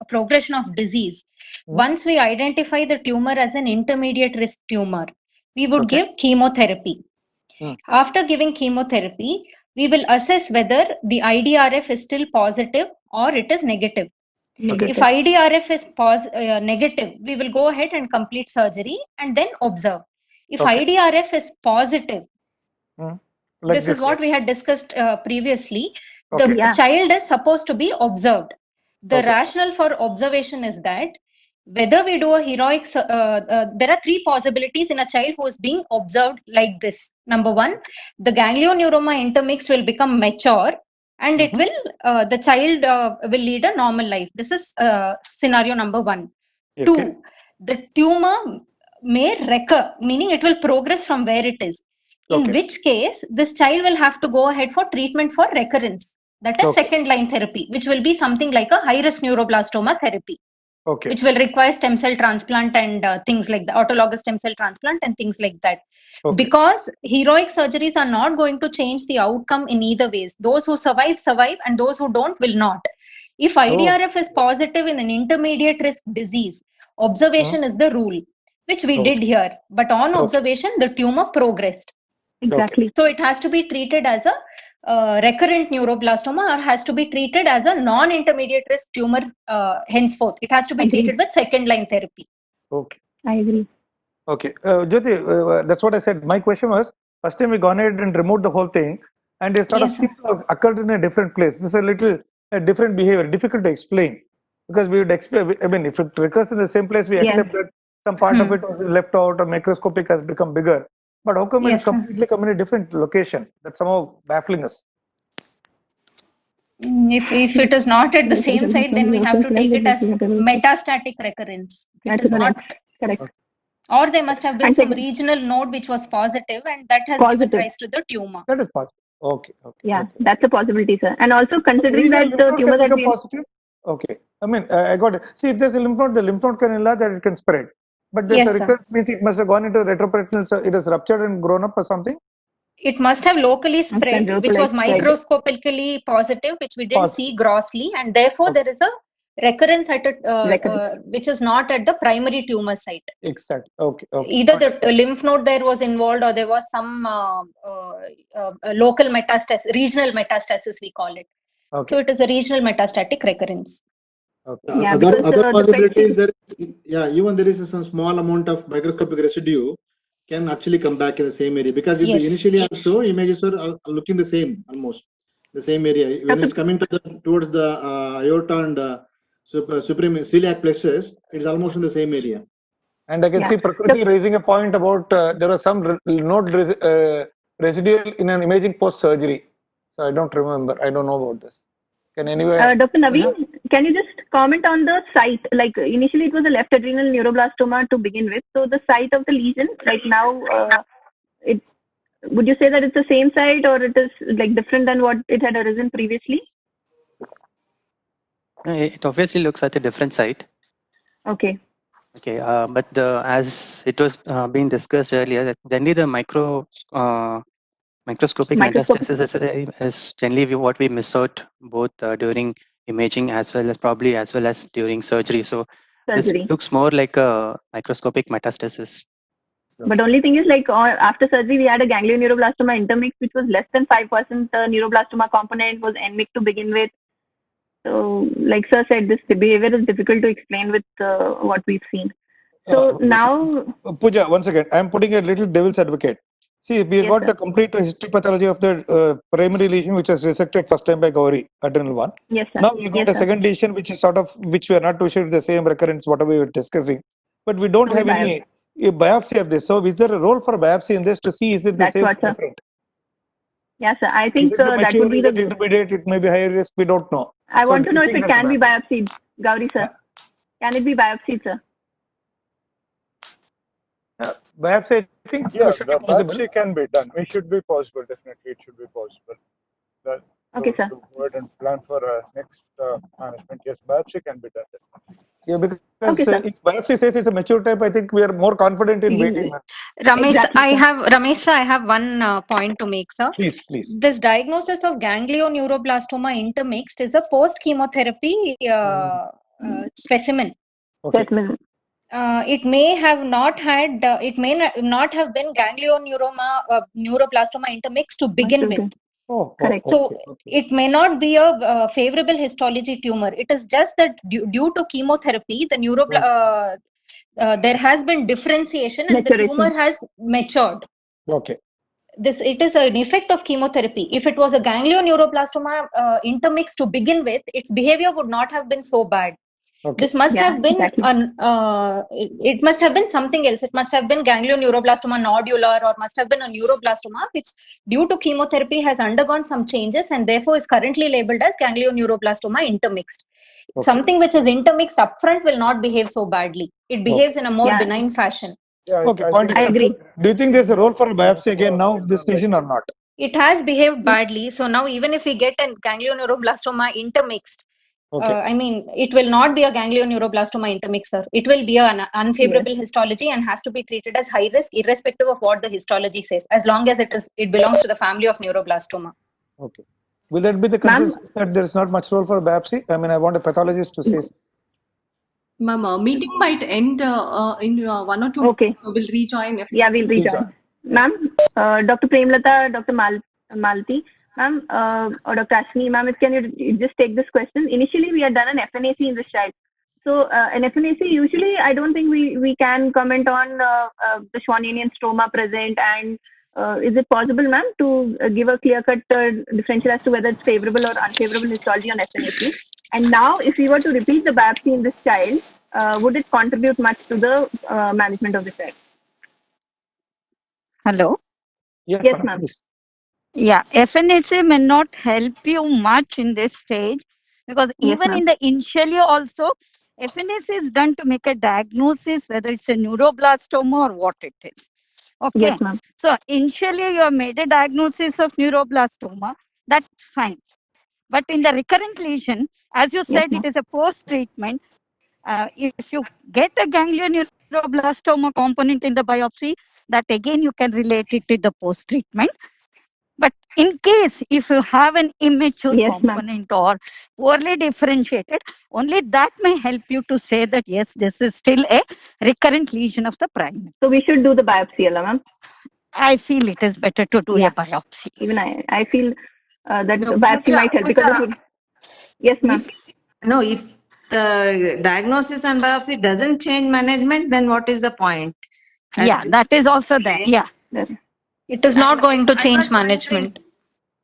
progression of disease, once we identify the tumor as an intermediate risk tumor, we would give chemotherapy. After giving chemotherapy, we will assess whether the IDRF is still positive or it is negative. If IDRF is negative, we will go ahead and complete surgery and then observe. If IDRF is positive, this is what we had discussed previously. The child is supposed to be observed. The rationale for observation is that whether we do a heroic, there are three possibilities in a child who is being observed like this. Number one, the ganglioneuroma intermixed will become mature and it will, the child will lead a normal life. This is scenario number one. Two, the tumor may recur, meaning it will progress from where it is. In which case, this child will have to go ahead for treatment for recurrence. That is second line therapy, which will be something like a high risk neuroblastoma therapy. Which will require stem cell transplant and things like the autologous stem cell transplant and things like that. Because heroic surgeries are not going to change the outcome in either ways. Those who survive, survive, and those who don't will not. If IDRF is positive in an intermediate risk disease, observation is the rule, which we did here. But on observation, the tumor progressed. Exactly. So it has to be treated as a recurrent neuroblastoma or has to be treated as a non-intermediate risk tumor henceforth. It has to be treated with second line therapy. I agree. Jyoti, that's what I said. My question was, first time we gone ahead and removed the whole thing and it sort of seemed to occurred in a different place. This is a different behavior, difficult to explain. Because we would explain, I mean, if it recurs in the same place, we accept that some part of it was left out or microscopic has become bigger. But how come it's completely come in a different location? That's somehow baffling us. If it is not at the same site, then we have to take it as metastatic recurrence. It is not correct. Or there must have been some regional node which was positive and that has given rise to the tumor. That is possible. That's a possibility, sir. And also considering that the tumor that we positive. I mean, I got it. See, if there's a lymph node, the lymph node can enlarge and it can spread. But there's a recurrence means it must have gone into retroperitoneal, so it has ruptured and grown up or something? It must have locally spread, which was microscopically positive, which we didn't see grossly, and therefore there is a recurrence at which is not at the primary tumor site. Exactly. Either the lymph node there was involved or there was some local metastasis, regional metastasis we call it. So it is a regional metastatic recurrence. Other possibilities there, even there is some small amount of microscopic residue can actually come back in the same area because initially also images are looking the same, almost the same area. When it's coming towards the aorta and supreme celiac plexus, it's almost in the same area. And I can see Prakriti raising a point about there was some node residual in an imaging post surgery. So I don't remember. I don't know about this. Can anyone? Dr. Naveen, can you just comment on the site? Like initially it was a left adrenal neuroblastoma to begin with. So the site of the lesion, like now, would you say that it's the same site or it is like different than what it had arisen previously? It obviously looks at a different site. Okay. But as it was being discussed earlier, that generally the microscopic metastasis is generally what we miss out both during imaging as well as during surgery. So this looks more like a microscopic metastasis. But only thing is, like after surgery, we had a ganglioneuroblastoma intermix, which was less than 5% neuroblastoma component, was endemic to begin with. So, like sir said, this behavior is difficult to explain with what we've seen. So now, Pooja, once again, I'm putting a little devil's advocate. See, we got the complete histopathology of the primary lesion, which was resected first time by Gauri, adrenal one. Yes, sir. Now you got a second lesion, which is which we are not too sure if the same recurrence, whatever we were discussing. But we don't have any biopsy of this. So is there a role for biopsy in this to see is it the same or different? Yes, sir. I think that would be the intermediate. It may be higher risk. We don't know. I want to know if it can be biopsied, Gauri sir. Can it be biopsied, sir? Biopsy, I think the biopsy can be done. It should be possible. Definitely, it should be possible. Okay, sir. To go ahead and plan for next management. Yes, biopsy can be done. Definitely. Yeah, because Okay, sir. if biopsy says it's a mature type, I think we are more confident in waiting. Ramesh, Exactly, Ramesh, sir, I have one point to make, sir. Please. This diagnosis of ganglioneuroblastoma intermixed is a post-chemotherapy specimen. Okay. Specimen. It may have not had, it may not have been neuroblastoma intermixed to begin with. Correct. So it may not be a favorable histology tumor. It is just that due to chemotherapy, the there has been differentiation and the tumor has matured. Okay. It is an effect of chemotherapy. If it was a ganglioneuroblastoma intermixed to begin with, its behavior would not have been so bad. Okay. This must have been it must have been something else. It must have been ganglioneuroblastoma nodular, or must have been a neuroblastoma which due to chemotherapy has undergone some changes and therefore is currently labeled as ganglioneuroblastoma intermixed. Okay. Something which is intermixed upfront will not behave so badly. It behaves in a more benign fashion. Yeah, Okay, point I agree. Do you think there's a role for a biopsy again now of this lesion or not? It has behaved badly. So now even if we get a ganglioneuroblastoma intermixed, I mean, it will not be a ganglioneuroblastoma intermixer. It will be an unfavorable histology and has to be treated as high risk, irrespective of what the histology says, as long as it belongs to the family of neuroblastoma. Okay. Will that be the consensus that there is not much role for a biopsy? I mean, I want a pathologist to say. Ma'am, meeting might end in 1 or 2 minutes, so we'll rejoin. We'll rejoin. Ma'am, Dr. Premlata, Dr. Malti, ma'am, or Dr. Ashmi, ma'am, can you just take this question? Initially, we had done an FNAC in this child. So, an FNAC, usually, I don't think we can comment on the Schwannian stroma present, and is it possible, ma'am, to give a clear-cut differential as to whether it's favorable or unfavorable histology on FNAC? And now, if we were to repeat the biopsy in this child, would it contribute much to the management of the child? Hello? Yes, ma'am. Yeah, FNHA may not help you much in this stage because even in the initially also, FNHA is done to make a diagnosis whether it's a neuroblastoma or what it is. Okay. Yes, ma'am. So initially you have made a diagnosis of neuroblastoma, that's fine. But in the recurrent lesion, as you said, it is a post-treatment. If you get a ganglioneuroblastoma component in the biopsy, that again you can relate it to the post-treatment. But in case if you have an immature component or poorly differentiated, only that may help you to say that yes, this is still a recurrent lesion of the primary. So we should do the biopsy, ma'am? I feel it is better to do a biopsy. Even I feel that the biopsy might help because it would. Yes, ma'am. If the diagnosis and biopsy doesn't change management, then what is the point? That is also there. Yeah. It is not going to change management.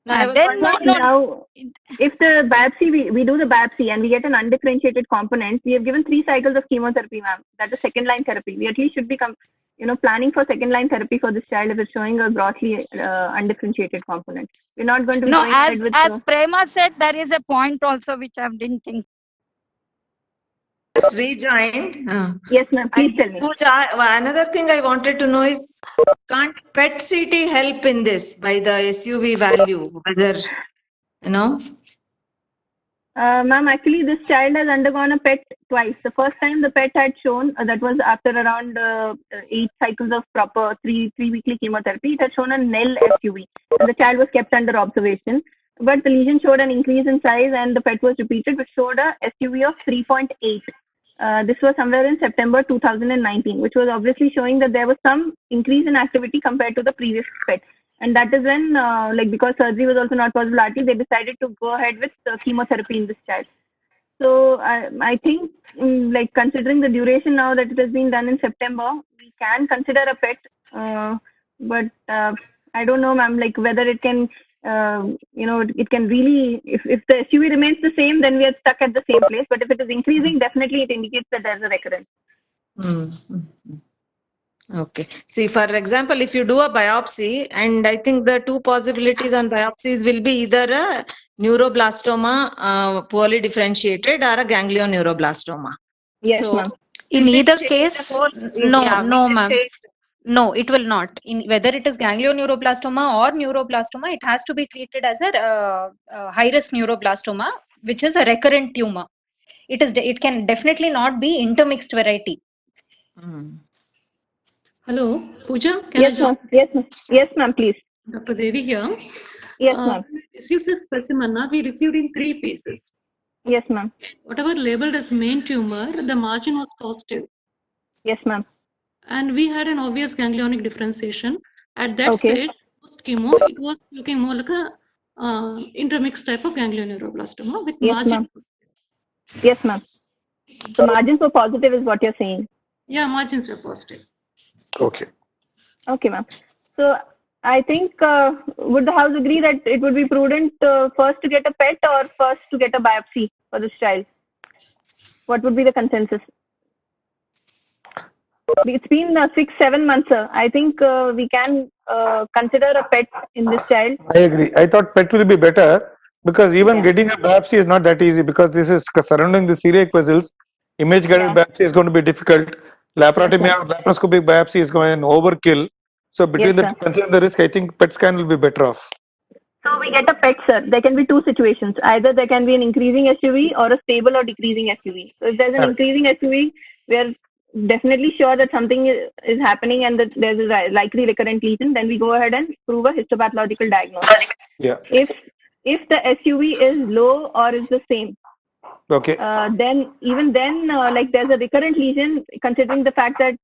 Now, if the biopsy, we do the biopsy and we get an undifferentiated component, we have given 3 cycles of chemotherapy, ma'am. That is second-line therapy. We at least should be, planning for second-line therapy for this child if it's showing a grossly undifferentiated component. We're not going to be going ahead with as Prema said, there is a point also which I didn't think. Rejoined. Yes, ma'am. Please tell me. Pooja, another thing I wanted to know is, can't PET CT help in this by the SUV value? Whether, Ma'am, actually, this child has undergone a PET twice. The first time the PET had shown, that was after around 8 cycles of proper 3 weekly chemotherapy, it had shown a nil SUV. And the child was kept under observation. But the lesion showed an increase in size and the PET was repeated, which showed a SUV of 3.8. This was somewhere in September 2019, which was obviously showing that there was some increase in activity compared to the previous PET. And that is when, because surgery was also not possible, they decided to go ahead with chemotherapy in this child. So I think, considering the duration now that it has been done in September, we can consider a PET. But I don't know, ma'am, whether it can, it can really, if the SUV remains the same, then we are stuck at the same place. But if it is increasing, definitely it indicates that there's a recurrence. Okay. See, for example, if you do a biopsy, and I think the 2 possibilities on biopsies will be either a neuroblastoma poorly differentiated or a ganglioneuroblastoma. Yes, so, ma'am. In either case, no, ma'am. No, it will not. Whether it is ganglioneuroblastoma or neuroblastoma, it has to be treated as a high-risk neuroblastoma, which is a recurrent tumor. It can definitely not be intermixed variety. Hello, Pooja, can Yes, I join? ma'am. Yes, ma'am. Yes, ma'am, please. Dr. Devi here. Yes, ma'am. We received this specimen, we received in 3 pieces. Yes, ma'am. Whatever labeled as main tumor, the margin was positive. Yes, ma'am. And we had an obvious ganglionic differentiation. At that Okay. stage, post chemo, it was looking more like a intermixed type of ganglioneuroblastoma with Yes, margin ma'am. positive. Yes, ma'am. The margins were positive is what you're saying. Yeah, margins were positive. Okay. Okay, ma'am. So I think would the house agree that it would be prudent first to get a PET or first to get a biopsy for this child? What would be the consensus? It's been 6-7 months, sir. I think we can consider a PET in this child. I agree. I thought PET will be better because even getting a biopsy is not that easy because this is surrounding the celiac vessels. Image guided biopsy is going to be difficult. Laparotomy or laparoscopic biopsy is going to overkill. So between the considering the risk, I think PET scan will be better off. So we get a PET, sir. There can be 2 situations. Either there can be an increasing SUV or a stable or decreasing SUV. So if there's an increasing SUV, we are definitely sure that something is happening and that there's a likely recurrent lesion. Then we go ahead and prove a histopathological diagnosis. Yeah. If the SUV is low or is the same, okay. Then like there's a recurrent lesion, considering the fact that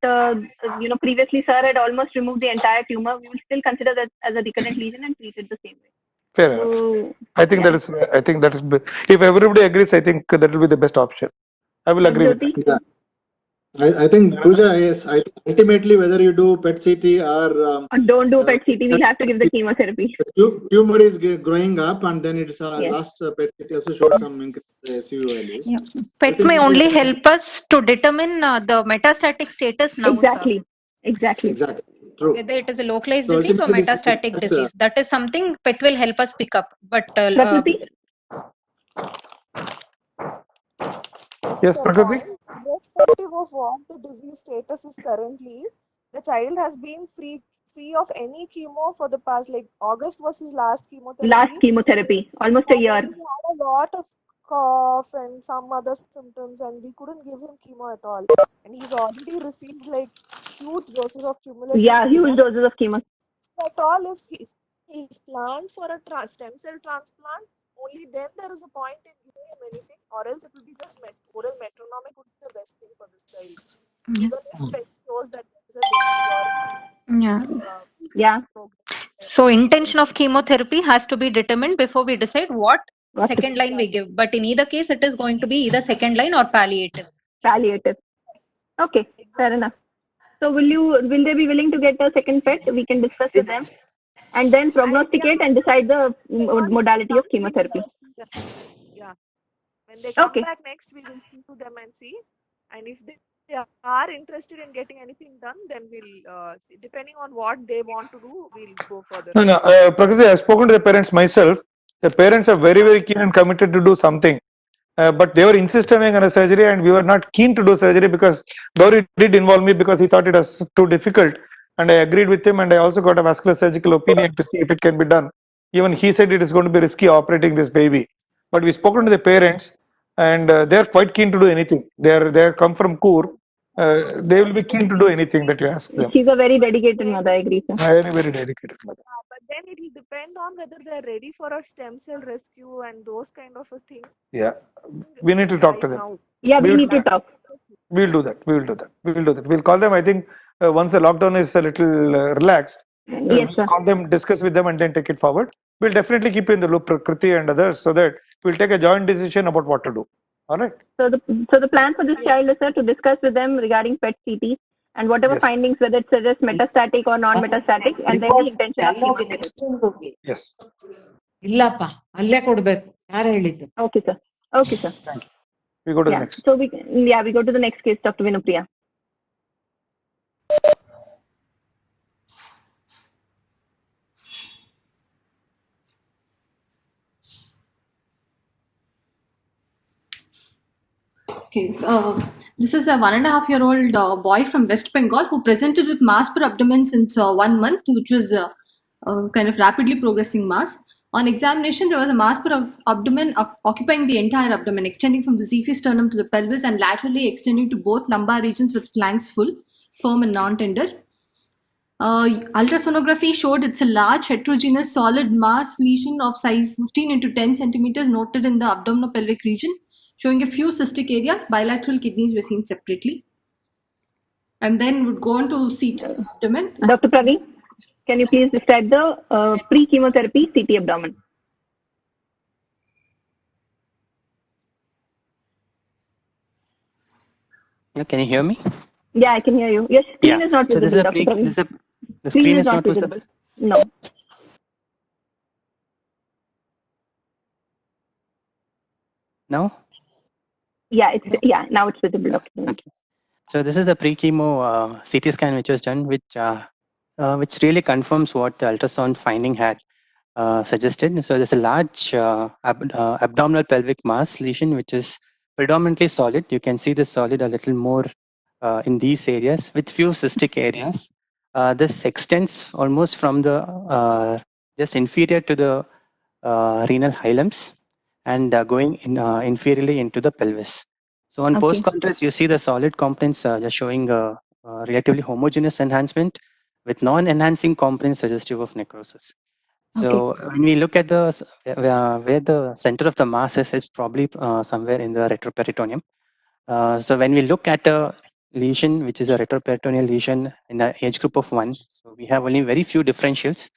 previously sir had almost removed the entire tumor, we will still consider that as a recurrent lesion and treat it the same way. Fair enough. I think that is. If everybody agrees, I think that will be the best option. I will agree with that. Yeah. I think Pooja, yes. Ultimately, whether you do PET CT or don't do PET CT, we'll have to give the chemotherapy. The tumor is growing up, and then it's last PET CT also showed some increase in SUV values. Yeah. PET may only help us to determine the metastatic status now. Exactly. Sir. Exactly. True. Whether it is a localized disease or metastatic disease, that is something PET will help us pick up. But yes, Prakriti. Irrespective of what the disease status is currently, the child has been free of any chemo for the past, like August was his last chemotherapy. Almost a year. He had a lot of cough and some other symptoms, and we couldn't give him chemo at all. And he's already received like huge doses of cumulative. Yeah, huge doses of chemo. At all, if he's planned for a stem cell transplant, only then there is a point in giving him anything, or else it will be just oral metronomic would be the best thing for this child. Even if PET shows that there is a disease or So intention of chemotherapy has to be determined before we decide what second line we give. But in either case, it is going to be either second line or palliative. Palliative. Okay, fair enough. So will they be willing to get a second PET? We can discuss with them. And then prognosticate and decide the modality of chemotherapy. Yeah. When they come back next, we will speak to them and see. And if they are interested in getting anything done, then we'll see. Depending on what they want to do, we'll go further. No, Prakriti, I've spoken to the parents myself. The parents are very, very keen and committed to do something. But they were insisting on a surgery, and we were not keen to do surgery because Gauri did involve me because he thought it was too difficult. And I agreed with him, and I also got a vascular surgical opinion to see if it can be done. Even he said it is going to be risky operating this baby. But we spoken to the parents, and they are quite keen to do anything. They come from Kur. They will be keen to do anything that you ask them. She's a very dedicated mother, I agree, sir. Very, very dedicated mother. But then it will depend on whether they're ready for a stem cell rescue and those kind of a thing. Yeah, we need to talk to them. Yeah, we need to talk. We'll do that. We'll call them. I think once the lockdown is a little relaxed, we'll call them, discuss with them, and then take it forward. We'll definitely keep you in the loop, Prakriti and others, so that we'll take a joint decision about what to do. All right. So the plan for this child is, sir, to discuss with them regarding PET CT and whatever findings, whether it's just metastatic or non-metastatic, and then the intention of chemotherapy. Yes. Okay, sir. Okay, sir. Thank you. We go to the next. So we go to the next case, Dr. Vinupriya. Okay, this is a 1.5-year-old boy from West Bengal who presented with mass per abdomen since 1 month, which was kind of rapidly progressing mass. On examination, there was a mass per abdomen occupying the entire abdomen, extending from the xiphi sternum to the pelvis and laterally extending to both lumbar regions with flanks full, firm and non-tender. Ultrasonography showed it's a large heterogeneous solid mass lesion of size 15 into 10 centimeters noted in the abdominopelvic region, showing a few cystic areas. Bilateral kidneys were seen separately. And then would go on to CT abdomen. Dr. Praveen, can you please describe the pre-chemotherapy CT abdomen? Yeah, can you hear me? Yeah, I can hear you. Your screen is not So visible, this is Dr. Praveen. the screen is not visible? No. No? Yeah, now it's visible, Dr. Praveen. Okay. So this is the pre-chemo CT scan which was done, which really confirms what the ultrasound finding had suggested. So there's a large abdominal pelvic mass lesion which is predominantly solid. You can see the solid a little more in these areas with few cystic areas. This extends almost from the just inferior to the renal hilums and going inferiorly into the pelvis. So on post contrast, you see the solid components just showing relatively homogeneous enhancement with non-enhancing components suggestive of necrosis. So when we look at the where the center of the mass is, it's probably somewhere in the retroperitoneum. So when we look at a lesion, which is a retroperitoneal lesion in an age group of 1, so we have only very few differentials.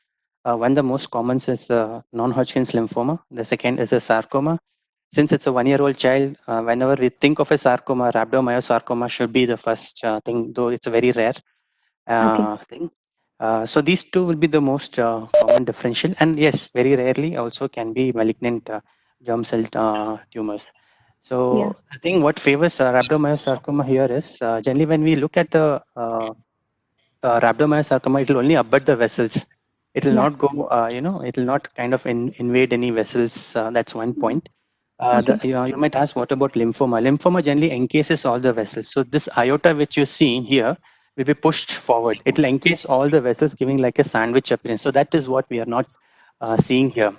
One, the most common is non-Hodgkin's lymphoma. The second is a sarcoma. Since it's a 1-year-old child, whenever we think of a sarcoma, rhabdomyosarcoma should be the first thing, though it's a very rare thing. So these two will be the most common differential, and yes, very rarely also can be malignant germ cell tumors. So I think what favors rhabdomyosarcoma here is generally when we look at the rhabdomyosarcoma, it will only abut the vessels. It will not go, it will not kind of invade any vessels. That's one point. You might ask, what about lymphoma? Lymphoma generally encases all the vessels. So this iota which you see here will be pushed forward. It will encase all the vessels, giving like a sandwich appearance. So that is what we are not seeing here.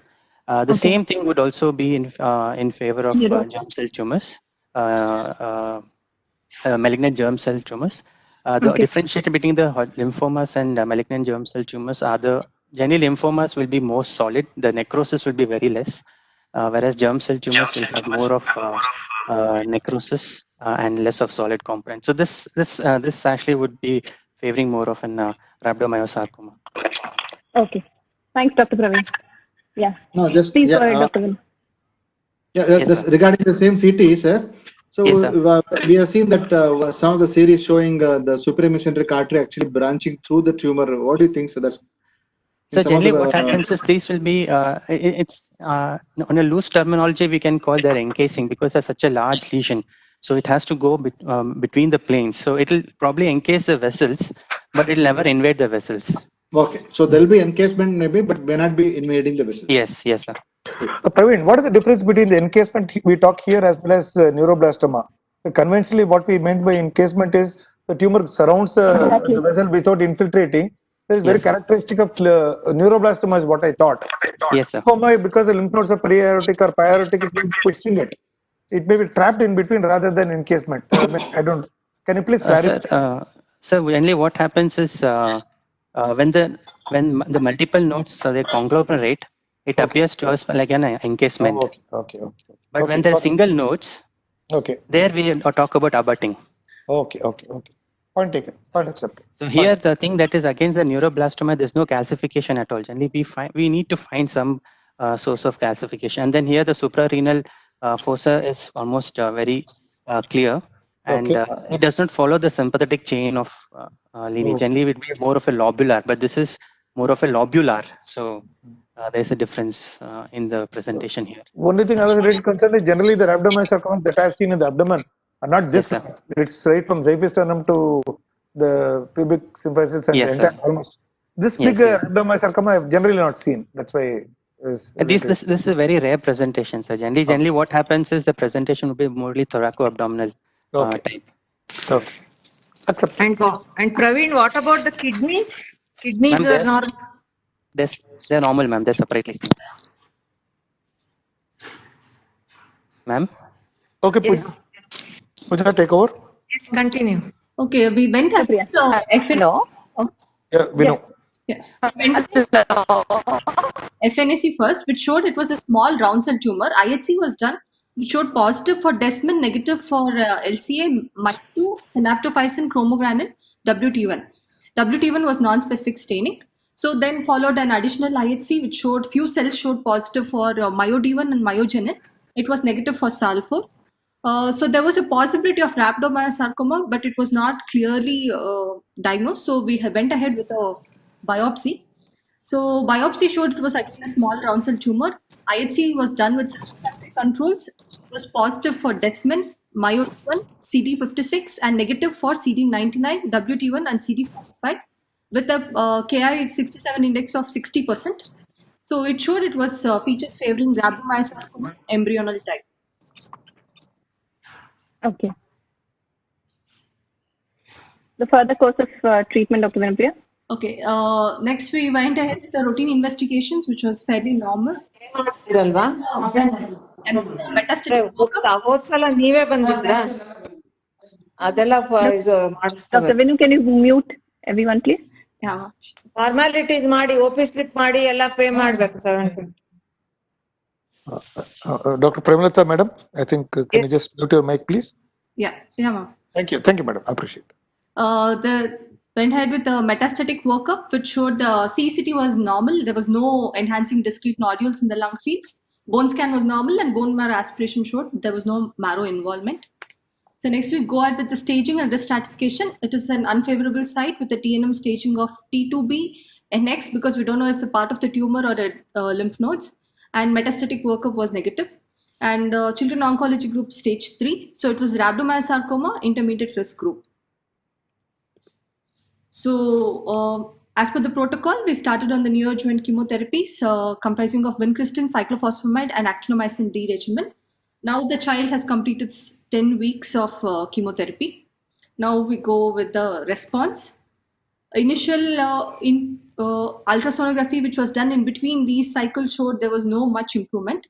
The same thing would also be in favor of germ cell tumors, malignant germ cell tumors. The differentiator between the lymphomas and malignant germ cell tumors are generally lymphomas will be more solid. The necrosis will be very less, whereas germ cell tumors will have more of necrosis and less of solid component. So this actually would be favoring more of an rhabdomyosarcoma. Okay. Thanks, Dr. Praveen. Yeah. No, just please go ahead, Dr. Praveen. Yes, regarding the same CT, sir. So yes, we have seen that some of the series showing the supramesenteric artery actually branching through the tumor. What do you think? So that's so generally what happens is these will be it's on a loose terminology we can call their encasing, because there's such a large lesion. So it has to go between the planes. So it will probably encase the vessels, but it will never invade the vessels. Okay, so there will be encasement maybe, but may not be invading the vessels. Yes, sir. Praveen, what is the difference between the encasement we talk here as well as neuroblastoma? Conventionally, what we meant by encasement is the tumor surrounds the vessel without infiltrating. This is very characteristic of neuroblastoma is what I thought. Yes, sir. Because the lymph nodes are pre-aortic or pyaortic, it may be pushing it. It may be trapped in between rather than encasement. I don't. Can you please clarify? Sir, generally what happens is when the multiple nodes they conglomerate, it appears to us like an encasement. Okay. But when there are single nodes, there we talk about abutting. Okay. Point taken. Point accepted. So here the thing that is against the neuroblastoma, there's no calcification at all. Generally, we need to find some source of calcification, and then here the suprarenal fossa is almost very clear, and it does not follow the sympathetic chain of lineage. Generally, it would be more of a lobular, but this is more of a lobular. So there's a difference in the presentation here. Only thing I was really concerned is generally the rhabdomyosarcoma that I've seen in the abdomen are not this. It's right from xiphi sternum to the pubic symphysis and almost. This big rhabdomyosarcoma I've generally not seen. That's why. This is a very rare presentation, sir. Generally, what happens is the presentation will be morely thoraco-abdominal type. Okay. And Praveen, what about the kidneys? Kidneys are normal. They're normal, ma'am. They're separately. Ma'am? Okay, Yes. Pooja, take over. Yes, continue. Okay, we went ahead with Hello. Yeah, we know. Yeah. We went FNAC first, which showed it was a small round cell tumor. IHC was done, which showed positive for Desmond, negative for LCA, MIT2, synaptophysin, chromogranin, WT1. WT1 was non-specific staining. So then followed an additional IHC, which showed few cells showed positive for MyoD1 and myogenin. It was negative for SAL4. So there was a possibility of rhabdomyosarcoma, but it was not clearly diagnosed. So we went ahead with a biopsy. So biopsy showed it was again a small round cell tumor. IHC was done with satisfactory controls. It was positive for Desmond, MyoD1, CD56, and negative for CD99, WT1, and CD45 with a Ki67 index of 60%. So it showed it was features favoring rhabdomyosarcoma embryonal type. Okay. The further course of treatment, Dr. Vinapriya? Okay. Next, we went ahead with the routine investigations, which was fairly normal. And the metastatic ಹೋದ್ಸಲ ನೀವೇ ಬಂದಿದ್ರಾ ಅದೆಲ್ಲ Dr. Vinu, can you mute everyone, please? Yeah. Formalities ಮಾಡಿ OP slip ಮಾಡಿ ಎಲ್ಲ pay ಮಾಡ್ಬೇಕು 70. Dr. Premalata, madam, I think, can you just mute your mic, please? Yeah, ma'am. Thank you, madam. I appreciate it. The went ahead with the metastatic workup, which showed the CCT was normal. There was no enhancing discrete nodules in the lung fields. Bone scan was normal, and bone marrow aspiration showed there was no marrow involvement. So next we go ahead with the staging and risk stratification. It is an unfavorable site with the TNM staging of T2B and X because we don't know it's a part of the tumor or lymph nodes. And metastatic workup was negative. And children oncology group stage 3. So it was rhabdomyosarcoma intermediate risk group. So as per the protocol, we started on the neoadjuvant chemotherapies comprising of vincristine, cyclophosphamide, and actinomycin D regimen. Now the child has completed 10 weeks of chemotherapy. Now we go with the response. Initial ultrasonography, which was done in between these cycles, showed there was no much improvement.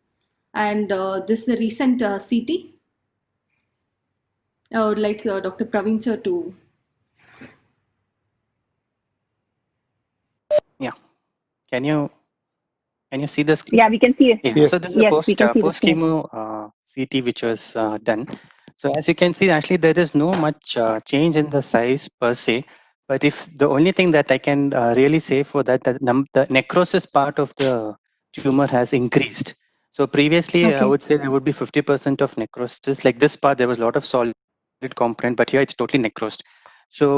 And this is the recent CT. I would like Dr. Praveen sir to. Yeah. Can you see the screen? Yeah, we can see it. Yeah. Yes. So this is the Yes, post chemo CT which was done. So as you can see, actually there is no much change in the size per se. But if the only thing that I can really say for that, the necrosis part of the tumor has increased. So previously, I would say there would be 50% of necrosis. Like this part, there was a lot of solid component, but here it's totally necrosed. So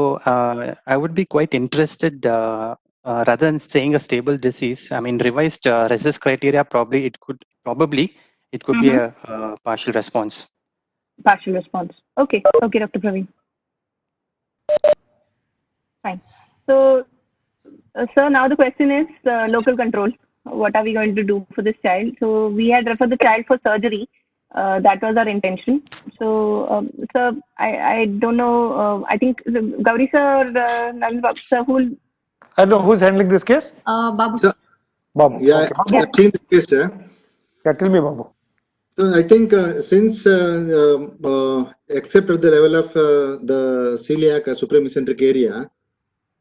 I would be quite interested, rather than saying a stable disease, I mean, revised RECIST criteria, probably it could be a partial response. Partial response. Okay, Dr. Praveen. Fine. So, sir, now the question is local control. What are we going to do for this child? So we had referred the child for surgery. That was our intention. So, sir, I don't know. I think Gauri sir, Navin Babu sir, I know who's handling this case. Babu. Babu. Yeah, okay. Actually, the case. Yeah, tell me, Babu. So I think since except at the level of the celiac supramesenteric area,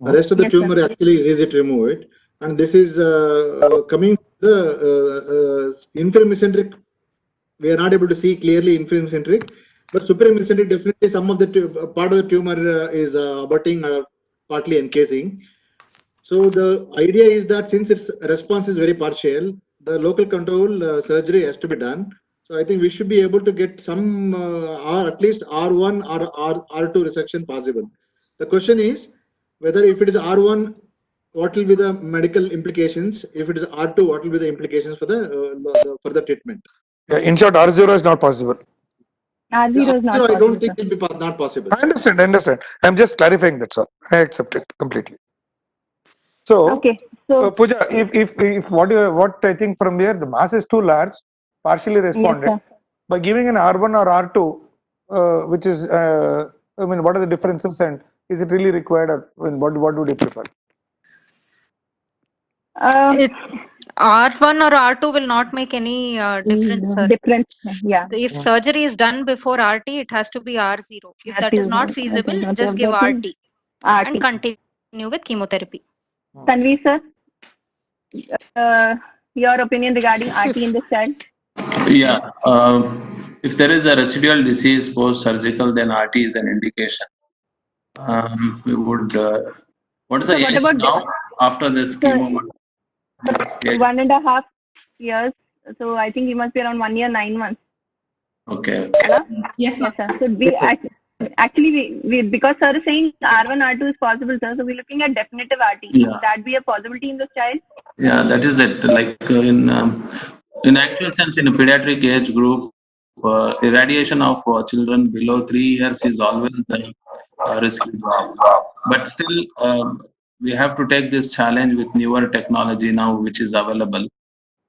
the rest of the tumor actually is easy to remove it, and this is coming the inframesenteric. We are not able to see clearly inframesenteric, but supramesenteric definitely some of the part of the tumor is abutting or partly encasing. So the idea is that since its response is very partial, the local control surgery has to be done. So I think we should be able to get some or at least R1 or R2 resection possible. The question is whether if it is R1, what will be the medical implications? If it is R2, what will be the implications for the further treatment? Yeah, in short, R0 is not possible. R0 is not possible. I don't think it will be not possible. I understand. I'm just clarifying that's all. I accept it completely. So, Pooja, if what I think from here, the mass is too large, partially responded. Yes, by giving an R1 or R2, which is, I mean, what are the differences and is it really required, or what would you prefer? R1 or R2 will not make any difference, sir. Difference, yeah. If surgery is done before RT, it has to be R0. If that is not feasible, just give RT and continue with chemotherapy. Tanvi, sir, your opinion regarding RT in this child? Yeah, if there is a residual disease post-surgical, then RT is an indication. We would. What is the age now after this chemo? 1.5 years. So I think he must be around 1 year, 9 months. Okay. Yes, ma'am. Yes, sir. So we because sir is saying R1, R2 is possible, sir. So we're looking at definitive RT. Yeah. Would that be a possibility in this child? Yeah, that is it. Like in actual sense, in a pediatric age group, irradiation of children below 3 years is always the risky job. But still, we have to take this challenge with newer technology now, which is available.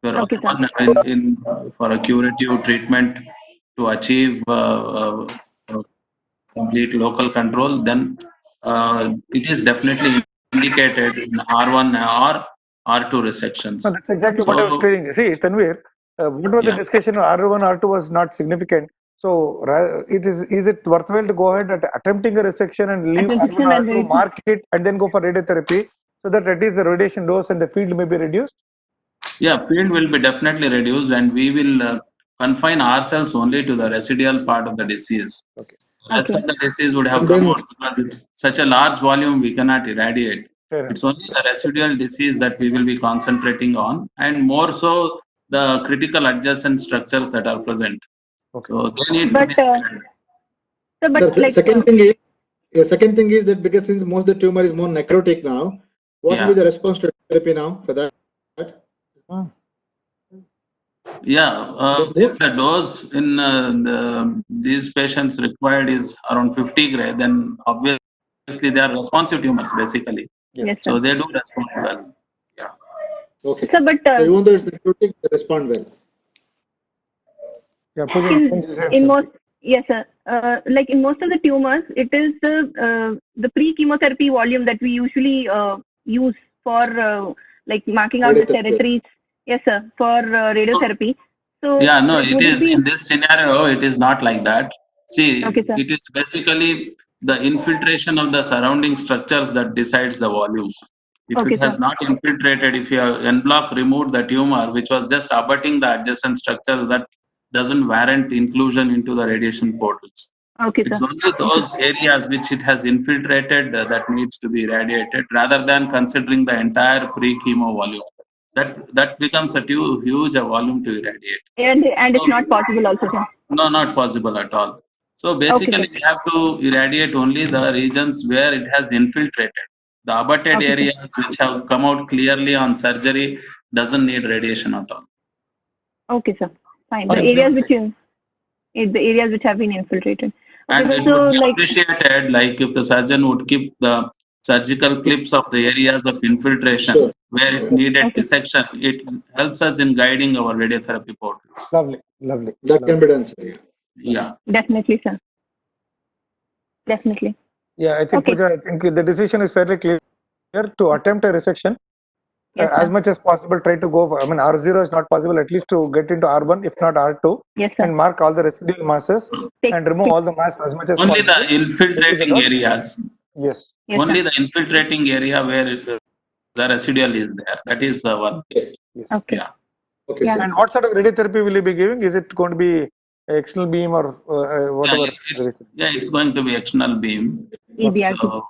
Okay, For a curative treatment to achieve complete local control, then it is definitely indicated in R1 or R2 resections. No, that's exactly what I was saying. See, Tanvir, what was the discussion? R1, R2 was not significant. So, is it worthwhile to go ahead at attempting a resection and leave R1, R2, mark it, and then go for radiotherapy so that at least the radiation dose and the field may be reduced? Yeah, field will be definitely reduced, and we will confine ourselves only to the residual part of the disease. Okay. The rest of the disease would have come out because it's such a large volume we cannot irradiate. It's only the residual disease that we will be concentrating on, and more so the critical adjacent structures that are present. Okay. So they need to be spared. The second thing is that because since most of the tumor is more necrotic now, what will be the response to therapy now for that? If the dose in these patients required is around 50 gray, then obviously they are responsive tumors basically. Yes, so they do respond well. Yeah. Okay. So, but so even though it's necrotic, they respond well. Yeah, in most, yes, sir. Like in most of the tumors, it is the pre-chemotherapy volume that we usually use for like marking out the territories. Yes, sir, for radiotherapy. So yeah, no, it is in this scenario. It is not like that. See, it is basically the infiltration of the surrounding structures that decides the volume. If it has not infiltrated, if you have en bloc removed the tumor, which was just abutting the adjacent structures, that doesn't warrant inclusion into the radiation portals. It's only those areas which it has infiltrated that needs to be irradiated, rather than considering the entire pre-chemo volume. That becomes a huge volume to irradiate. And it's not possible also, sir. No, not possible at all. So basically, we have to irradiate only the regions where it has infiltrated. The abutted areas which have come out clearly on surgery doesn't need radiation at all. Okay, sir. Fine. The areas which have been infiltrated. And it would be appreciated, like if the surgeon would keep the surgical clips of the areas of infiltration where it needed dissection. It helps us in guiding our radiotherapy portals. Lovely. That can be done, sir. Yeah. Definitely, sir. Definitely. Yeah, I think Pooja, I think the decision is fairly clear to attempt a resection. As much as possible, try to go. R0 is not possible. At least to get into R1, if not R2, and mark all the residual masses and remove all the mass as much as only possible. The infiltrating areas. Yes. Only the infiltrating area where the residual is there. That is the one. Yes. Okay. Yeah. Okay. And what sort of radiotherapy will you be giving? Is it going to be external beam or whatever? It's going to be external beam. EBRT. So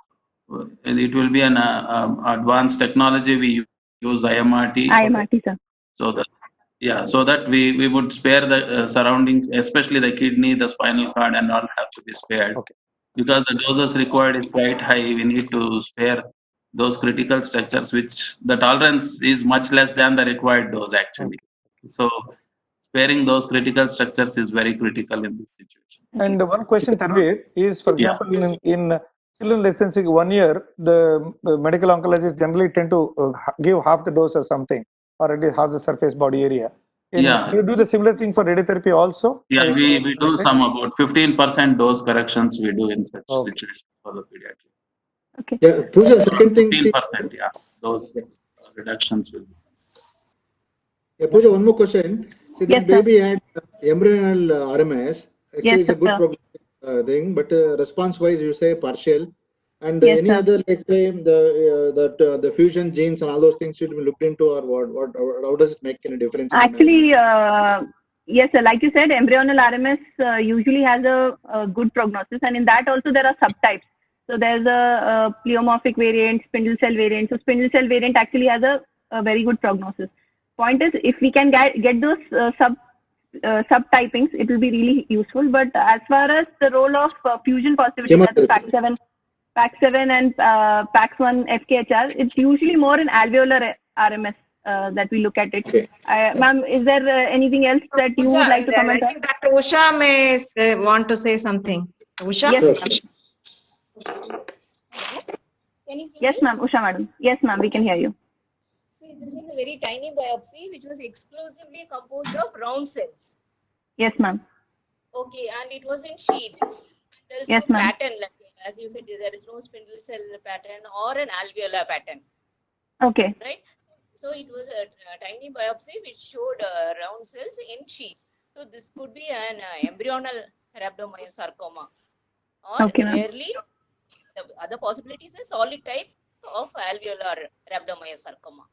it will be an advanced technology. We use IMRT. IMRT, sir. So that we would spare the surroundings, especially the kidney, the spinal cord, and all have to be spared. Because the doses required is quite high. We need to spare those critical structures, which the tolerance is much less than the required dose actually. So sparing those critical structures is very critical in this situation. And one question, Tanvir, is for example, in children less than 1 year, the medical oncologists generally tend to give half the dose or something, or at least half the surface body area. Do you do the similar thing for radiotherapy also? Yeah, we do some about 15% dose corrections we do in such situations for the pediatric. Okay. Yeah, Pooja, second thing. 15%, those reductions will be. Yeah, Pooja, one more question. See, this Yes, sir. baby had embryonal RMS. Actually, Yes, it's a good sir. prognostic thing, but response-wise, you say partial. And Yes, any sir. other, like say, the fusion genes and all those things should be looked into, or what? How does it make any difference? In Actually, yes, sir. Like you said, embryonal RMS usually has a good prognosis, and in that also there are subtypes. So there's a pleomorphic variant, spindle cell variant. So spindle cell variant actually has a very good prognosis. Point is, if we can get those subtypings, it will be really useful. But as far as the role of fusion positivity, that's PAX7 and PAX1 FKHR, it's usually more in alveolar RMS that we look at it. Okay. Ma'am, is there anything else that you would like to comment I on? think that Usha may want to say something. Usha? Yes, Can you hear yes, me? ma'am. Usha, madam. Yes, ma'am. We can hear you. See, this was a very tiny biopsy which was exclusively composed of round cells. Yes, ma'am. Okay, and it was in sheets. There is Yes, no ma'am. pattern, like as you said, there is no spindle cell pattern or an alveolar pattern, Okay. right? So it was a tiny biopsy which showed round cells in sheets. So this could be an embryonal rhabdomyosarcoma, or Okay, ma'am. rarely the other possibility is a solid type of alveolar rhabdomyosarcoma.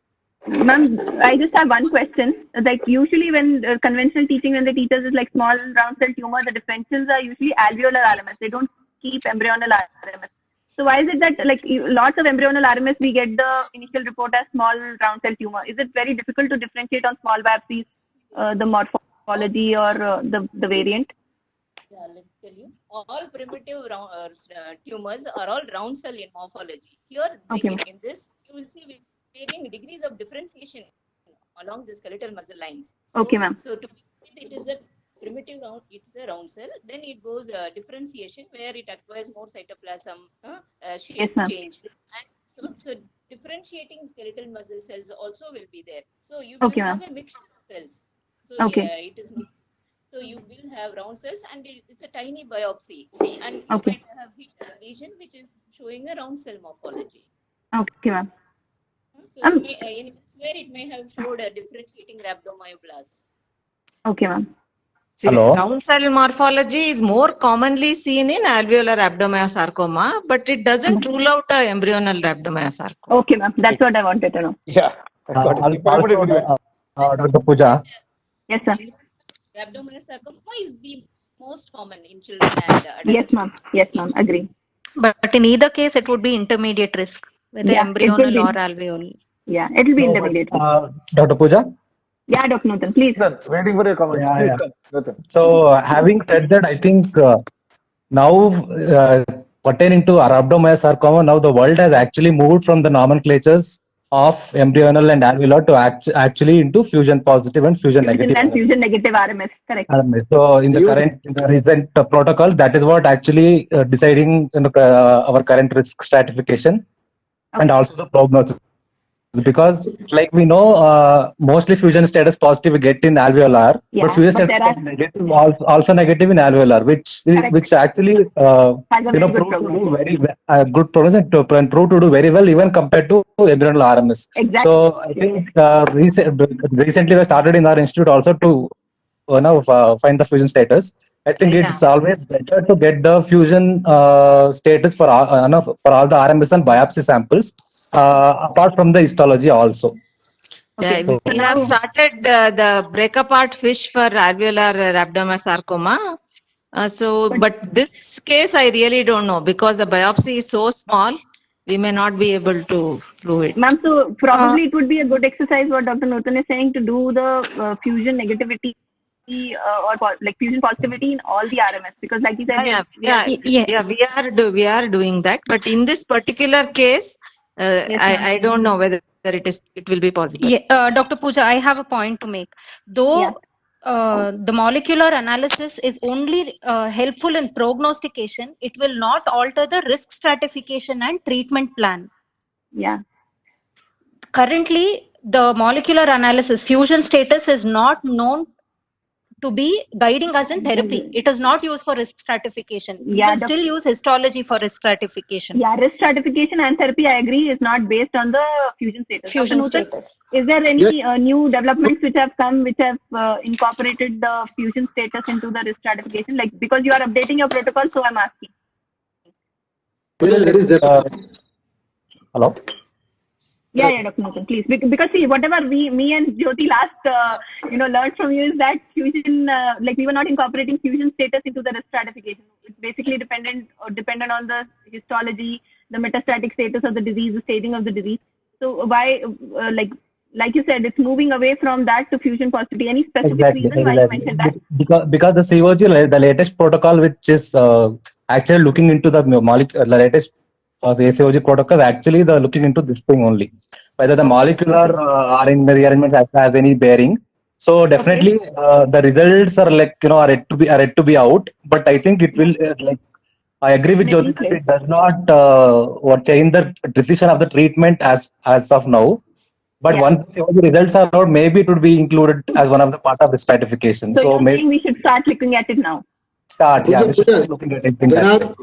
Ma'am, I just have one question. Like usually when conventional teaching, when the teachers is like small round cell tumor, the differentials are usually alveolar RMS. They don't keep embryonal RMS. So why is it that like lots of embryonal RMS, we get the initial report as small round cell tumor? Is it very difficult to differentiate on small biopsies, the morphology or the variant? Yeah, let me tell you. All primitive tumors are all round cell in morphology. Here, Okay. in this, you will see varying degrees of differentiation along the skeletal muscle lines. So, Okay, ma'am. So to it is a primitive round, it's a round cell. Then it goes differentiation where it acquires more cytoplasm, shape Yes, ma'am. change, and so differentiating skeletal muscle cells also will be there. So you will Okay, have ma'am. a mixture of cells. So Okay. it is. So you will have round cells, and it's a tiny biopsy, and you Okay. might have a lesion which is showing a round cell morphology. Okay, ma'am. So in this way, it may have showed a differentiating rhabdomyoblast. Okay, ma'am. See, round cell morphology is more commonly seen in alveolar rhabdomyosarcoma, but it doesn't rule out a embryonal rhabdomyosarcoma. Okay, ma'am. That's what I wanted to know. Yeah. Dr. Pooja. Yes, sir. Rhabdomyosarcoma is the most common in children and adults. Yes, ma'am. Yes, ma'am. Agree. But in either case, it would be intermediate risk, whether Yeah, it will embryonal be. or alveolar. Yeah, it will be intermediate. Dr. Pooja? Yeah, Dr. Nutan, please. Waiting for your comments. Yeah, Please yeah. come. Nutan. So, having said that, I think now pertaining to rhabdomyosarcoma, now the world has actually moved from the nomenclatures of embryonal and alveolar to actually into fusion positive and fusion negative. And fusion negative RMS, correct. So in the recent protocols, that is what actually deciding our current risk stratification and also the prognosis. Because like we know, mostly fusion status positive we get in alveolar, but fusion status negative also negative in alveolar, which actually proved to do very good progress and proved to do very well even compared to embryonal RMS. Exactly. So I think recently we started in our institute also to find the fusion status. I think it's always better to get the fusion status for all the RMS and biopsy samples. Apart from the histology also. Yeah, we have started the break apart fish for alveolar rhabdomyosarcoma. But this case I really don't know because the biopsy is so small, we may not be able to prove it. Ma'am, so probably it would be a good exercise what Dr. Nutan is saying to do the fusion negativity or like fusion positivity in all the RMS because like you said, we are doing that. But in this particular case, I don't know whether it will be possible. Yeah, Dr. Pooja, I have a point to make. Though the molecular analysis is only helpful in prognostication, it will not alter the risk stratification and treatment plan. Yeah. Currently, the molecular analysis fusion status is not known to be guiding us in therapy. It is not used for risk stratification. We Yeah, will still use histology for risk stratification. Yeah, risk stratification and therapy, I agree, is not based on the fusion status. Fusion Dr. Nutan, status. is there any new developments which have come which have incorporated the fusion status into the risk stratification? Like, because you are updating your protocol, so I'm asking. Hello? Yeah, Dr. Nutan, please. Because see, whatever me and Jyoti last, learned from you is that fusion, like we were not incorporating fusion status into the risk stratification. It's basically dependent on the histology, the metastatic status of the disease, the staging of the disease. So why, like you said, it's moving away from that to fusion positivity. Any specific reason why you mentioned that? Because the COG, the latest protocol, which is actually looking into the molecule, the latest the COG protocol, actually they're looking into this thing only, whether the molecular RNA rearrangement has any bearing. So definitely the results are are yet to be out. But I think it will I agree with Jyoti that it does not change the decision of the treatment as of now. But once the results are out, maybe it would be included as one of the part of the stratification. So maybe we should start looking at it now. Looking at it.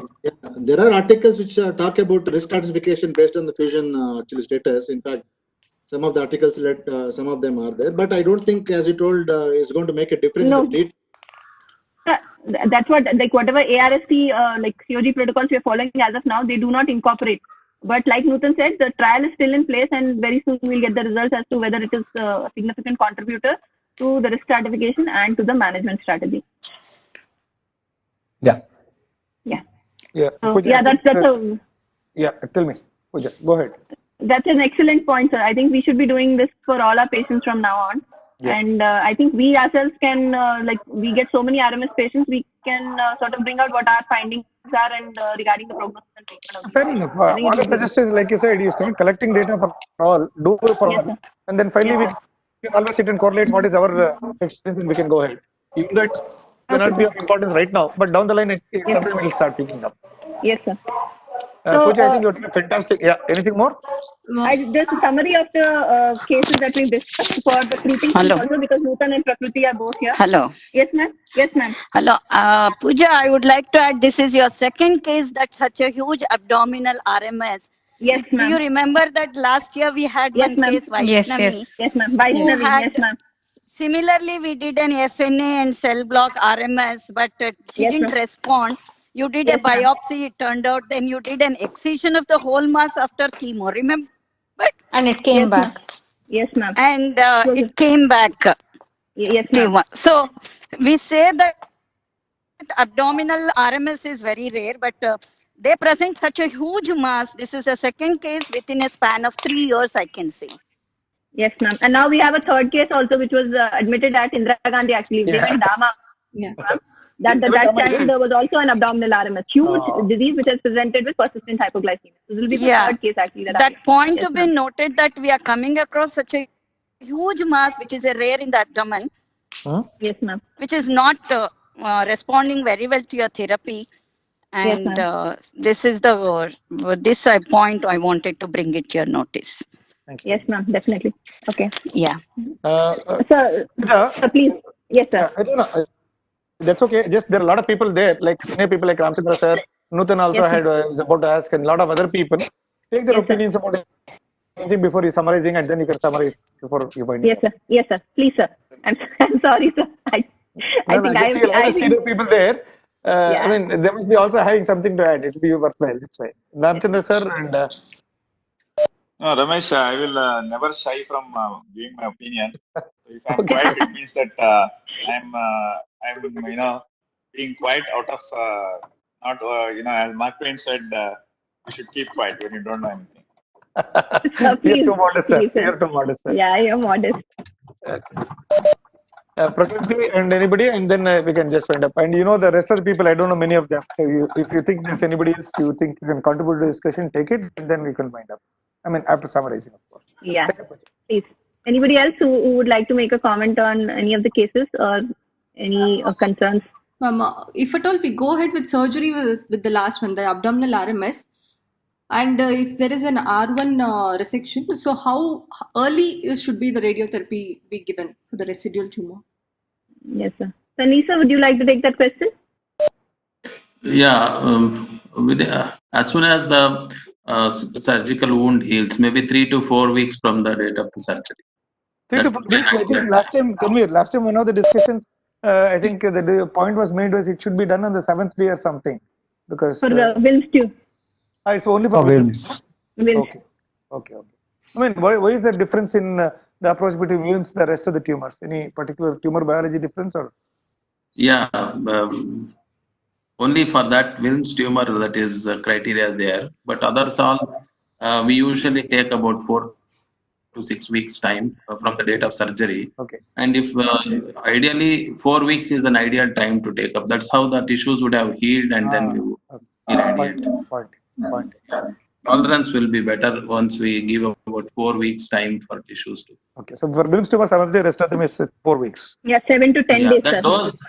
There are articles which talk about risk stratification based on the fusion status. In fact, some of the articles some of them are there, but I don't think, as you told, is going to make a difference. No. In the That's what, like whatever ARST COG protocols we are following as of now, they do not incorporate. But like Nutan said, the trial is still in place, and very soon we'll get the results as to whether it is a significant contributor to the risk stratification and to the management strategy. Yeah. So, that's a. Yeah, tell me. Pooja, go ahead. That's an excellent point, sir. I think we should be doing this for all our patients from now on. Yeah. And I think we ourselves can, we get so many RMS patients, we can sort of bring out what our findings are and regarding the prognosis and treatment. Fair enough. All I suggest is, like you said, you start collecting data for all, do it for all, and then finally we can always sit and correlate what is our experience, and we can go ahead. Even that may not be of importance right now, but down the line, something will start picking up. Yes, sir. Pooja, I think you're doing fantastic. Yeah, anything more? There's a summary of the cases that we discussed for the treating also, because Nutan and Prakriti are both here. Hello. Yes, ma'am. Yes, ma'am. Hello. Pooja, I would like to add, this is your second case that's such a huge abdominal RMS. Yes, ma'am. Do you remember that last year we had one case, Vaishnavi? Yes, ma'am. Vaishnavi, yes, ma'am. Similarly, we did an FNA and cell block RMS, but she didn't respond. You did a biopsy, it turned out, then you did an excision of the whole mass after chemo, remember? And it came back. Yes, ma'am. And it came back. Yes, ma'am. So we say that abdominal RMS is very rare, but they present such a huge mass. This is a second case within a span of 3 years, I can say. Yes, ma'am. And now we have a third case also, which was admitted at Indira Gandhi, actually. Yeah. That child, there was also an abdominal RMS, huge disease which has presented with persistent hypoglycemia. So this will be the third case actually. That point to be noted, that we are coming across such a huge mass, which is a rare in the abdomen. Yes, ma'am. Which is not responding very well to your therapy. And this is this point I wanted to bring it to your notice. Thank you. Yes, ma'am. Definitely. Okay. Yeah. Sir, please. Yes, sir. I don't know. That's okay. Just there are a lot of people there, like senior people like Ramchandra sir. Nutan also was about to ask, and a lot of other people. Take their opinions about anything before you summarizing, and then you can summarize before you point. Yes, sir. Yes, sir. Please, sir. I'm sorry, sir. I think I see a lot of senior people there. I mean, they must be also having something to add. It will be worthwhile. That's why. Ramchandra sir and. No, Ramesh, I will never shy from giving my opinion. So if I'm quiet, it means that I'm being quiet out of not as Mark Twain said, you should keep quiet when you don't know anything. You're too modest, sir. You're too modest, sir. Yeah, you're modest. Prakriti and anybody, and then we can just wind up. And the rest of the people, I don't know many of them. So if you think there's anybody else you think you can contribute to the discussion, take it, and then we can wind up. I mean, after summarizing, of course. Yeah, please. Anybody else who would like to make a comment on any of the cases or any concerns? If at all we go ahead with surgery with the last one, the abdominal RMS, and if there is an R1 resection, so how early should be the radiotherapy be given for the residual tumor? Yes, sir. Anisa, would you like to take that question? Yeah, as soon as the surgical wound heals, maybe 3 to 4 weeks from the date of the surgery. 3 to 4 weeks. I think last time one of the discussions, I think the point was made was it should be done on the 7th day or something, because for Wilms too. It's only for Wilms. Okay. I mean, why is the difference in the approach between Wilms and the rest of the tumors? Any particular tumor biology difference or? Yeah, only for that Wilms tumor that is criteria there, but others all we usually take about 4 to 6 weeks time from the date of surgery. Okay. And if ideally 4 weeks is an ideal time to take up. That's how the tissues would have healed, and then you irradiate. Point. Tolerance will be better once we give about 4 weeks time for tissues to. Okay, so for Wilms tumor, 7th day, rest of them is 4 weeks. Yeah, 7 to 10 days. The dose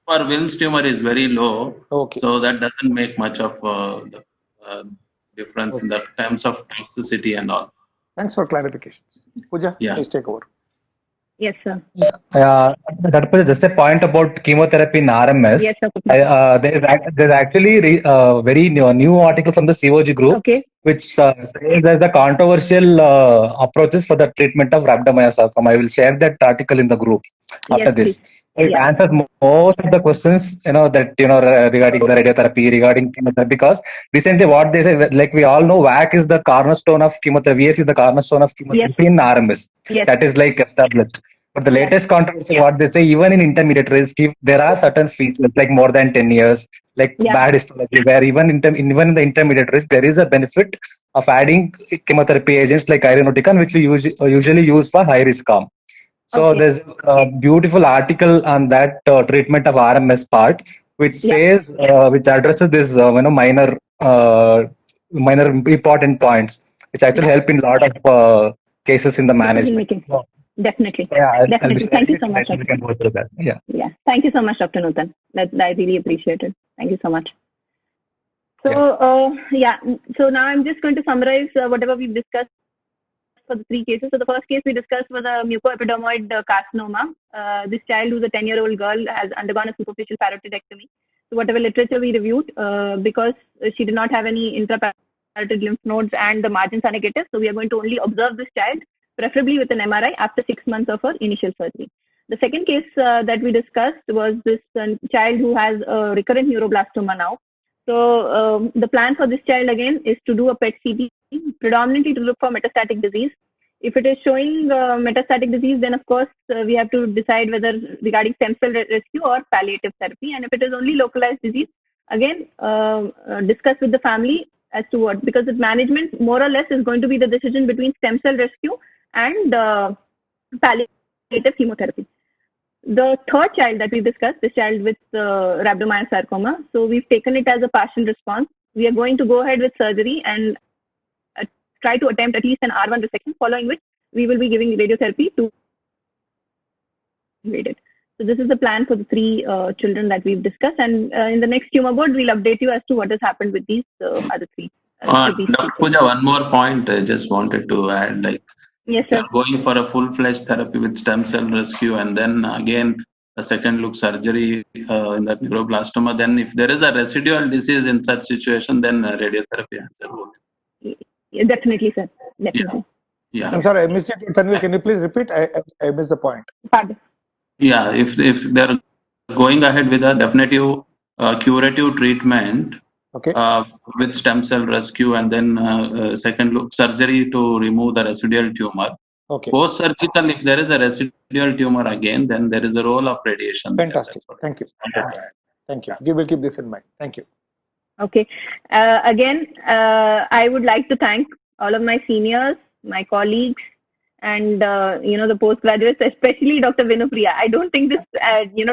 for Wilms tumor is very low, so that doesn't make much of the difference in the terms of toxicity and all. Thanks for clarification. Pooja, please take over. Yes, sir. That was just a point about chemotherapy in RMS. Yes, sir. There's actually a very new article from the COG group, which says there's the controversial approaches for the treatment of rhabdomyosarcoma. I will share that article in the group after this. It answers most of the questions, regarding the radiotherapy, regarding chemotherapy, because recently what they say, like we all know, VAC is the cornerstone of chemotherapy. VF is the cornerstone of chemotherapy in RMS. That is like established. But the latest controversy, what they say, even in intermediate risk, there are certain features like more than 10 years, like bad histology, where even in the intermediate risk, there is a benefit of adding chemotherapy agents like irinotecan, which we usually use for high risk arm. So there's a beautiful article on that treatment of RMS part, which says, which addresses this, minor important points, which actually help in a lot of cases in the management. Definitely. Definitely. Thank you so much. We can go through that. Yeah. Thank you so much, Dr. Nutan. That I really appreciate it. Thank you so much. So so now I'm just going to summarize whatever we've discussed for the 3 cases. So the first case we discussed was a mucoepidermoid carcinoma. This child, who's a 10-year-old girl, has undergone a superficial paroidectomy. So whatever literature we reviewed, because she did not have any intraparotid lymph nodes and the margins are negative, so we are going to only observe this child, preferably with an MRI, after 6 months of her initial surgery. The second case that we discussed was this child who has a recurrent neuroblastoma now. So the plan for this child again is to do a PET CT, predominantly to look for metastatic disease. If it is showing metastatic disease, then of course we have to decide whether regarding stem cell rescue or palliative therapy. And if it is only localized disease, again discuss with the family as to what, because the management more or less is going to be the decision between stem cell rescue and palliative chemotherapy. The third child that we discussed, this child with rhabdomyosarcoma, so we've taken it as a partial response. We are going to go ahead with surgery and try to attempt at least an R1 resection, following which we will be giving radiotherapy to invade it. So this is the plan for the 3 children that we've discussed, and in the next tumor board, we'll update you as to what has happened with these other 3. Dr. Pooja, one more point I just wanted to add, like, yes, sir. Going for a full-fledged therapy with stem cell rescue, and then again a second look surgery in that neuroblastoma, then if there is a residual disease in such situation, then radiotherapy answer will. Yeah, definitely, sir. Definitely. Yeah. I'm sorry, I missed it. Tanvi, can you please repeat? I missed the point. Pardon. Yeah, if they're going ahead with a definitive curative treatment, with stem cell rescue and then second look surgery to remove the residual tumor. Post surgical, if there is a residual tumor again, then there is a role of radiation. Fantastic. Thank you. Thank you. We will keep this in mind. Thank you. Okay. Again, I would like to thank all of my seniors, my colleagues, and the postgraduates, especially Dr. Vinupriya. I don't think this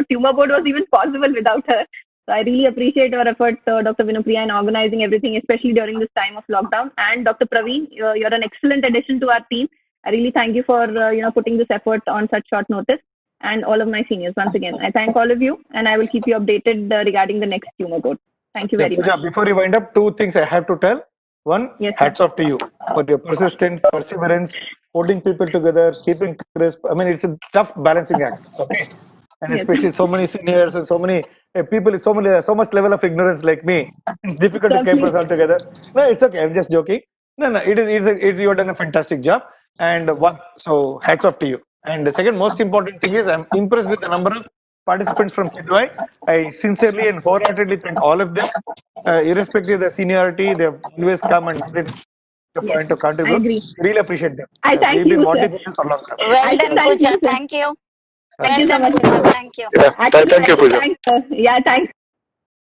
tumor board was even possible without her. So I really appreciate your efforts, Dr. Vinupriya, in organizing everything, especially during this time of lockdown. And Dr. Praveen, you're an excellent addition to our team. I really thank you for putting this effort on such short notice. And all of my seniors, once again, I thank all of you, and I will keep you updated regarding the next tumor board. Thank you very much. Before you wind up, 2 things I have to tell. One, hats off to you for your persistent perseverance, holding people together, keeping crisp. I mean, it's a tough balancing act. Okay. and especially so many seniors and so many people, so much level of ignorance like me. It's difficult to keep us all together. No, it's okay. I'm just joking. No, you have done a fantastic job, and so hats off to you. And the second most important thing is I'm impressed with the number of participants from Kidwai. I sincerely and wholeheartedly thank all of them, irrespective of the seniority. They have always come and made the point to contribute. I agree. Really appreciate them. I thank We've been you, wanting sir. this for a long time. Well done, thank Pooja. you, sir. Thank you. Thank you so much. Thank you. Actually, thank you, Pooja. Thanks, yeah, thanks.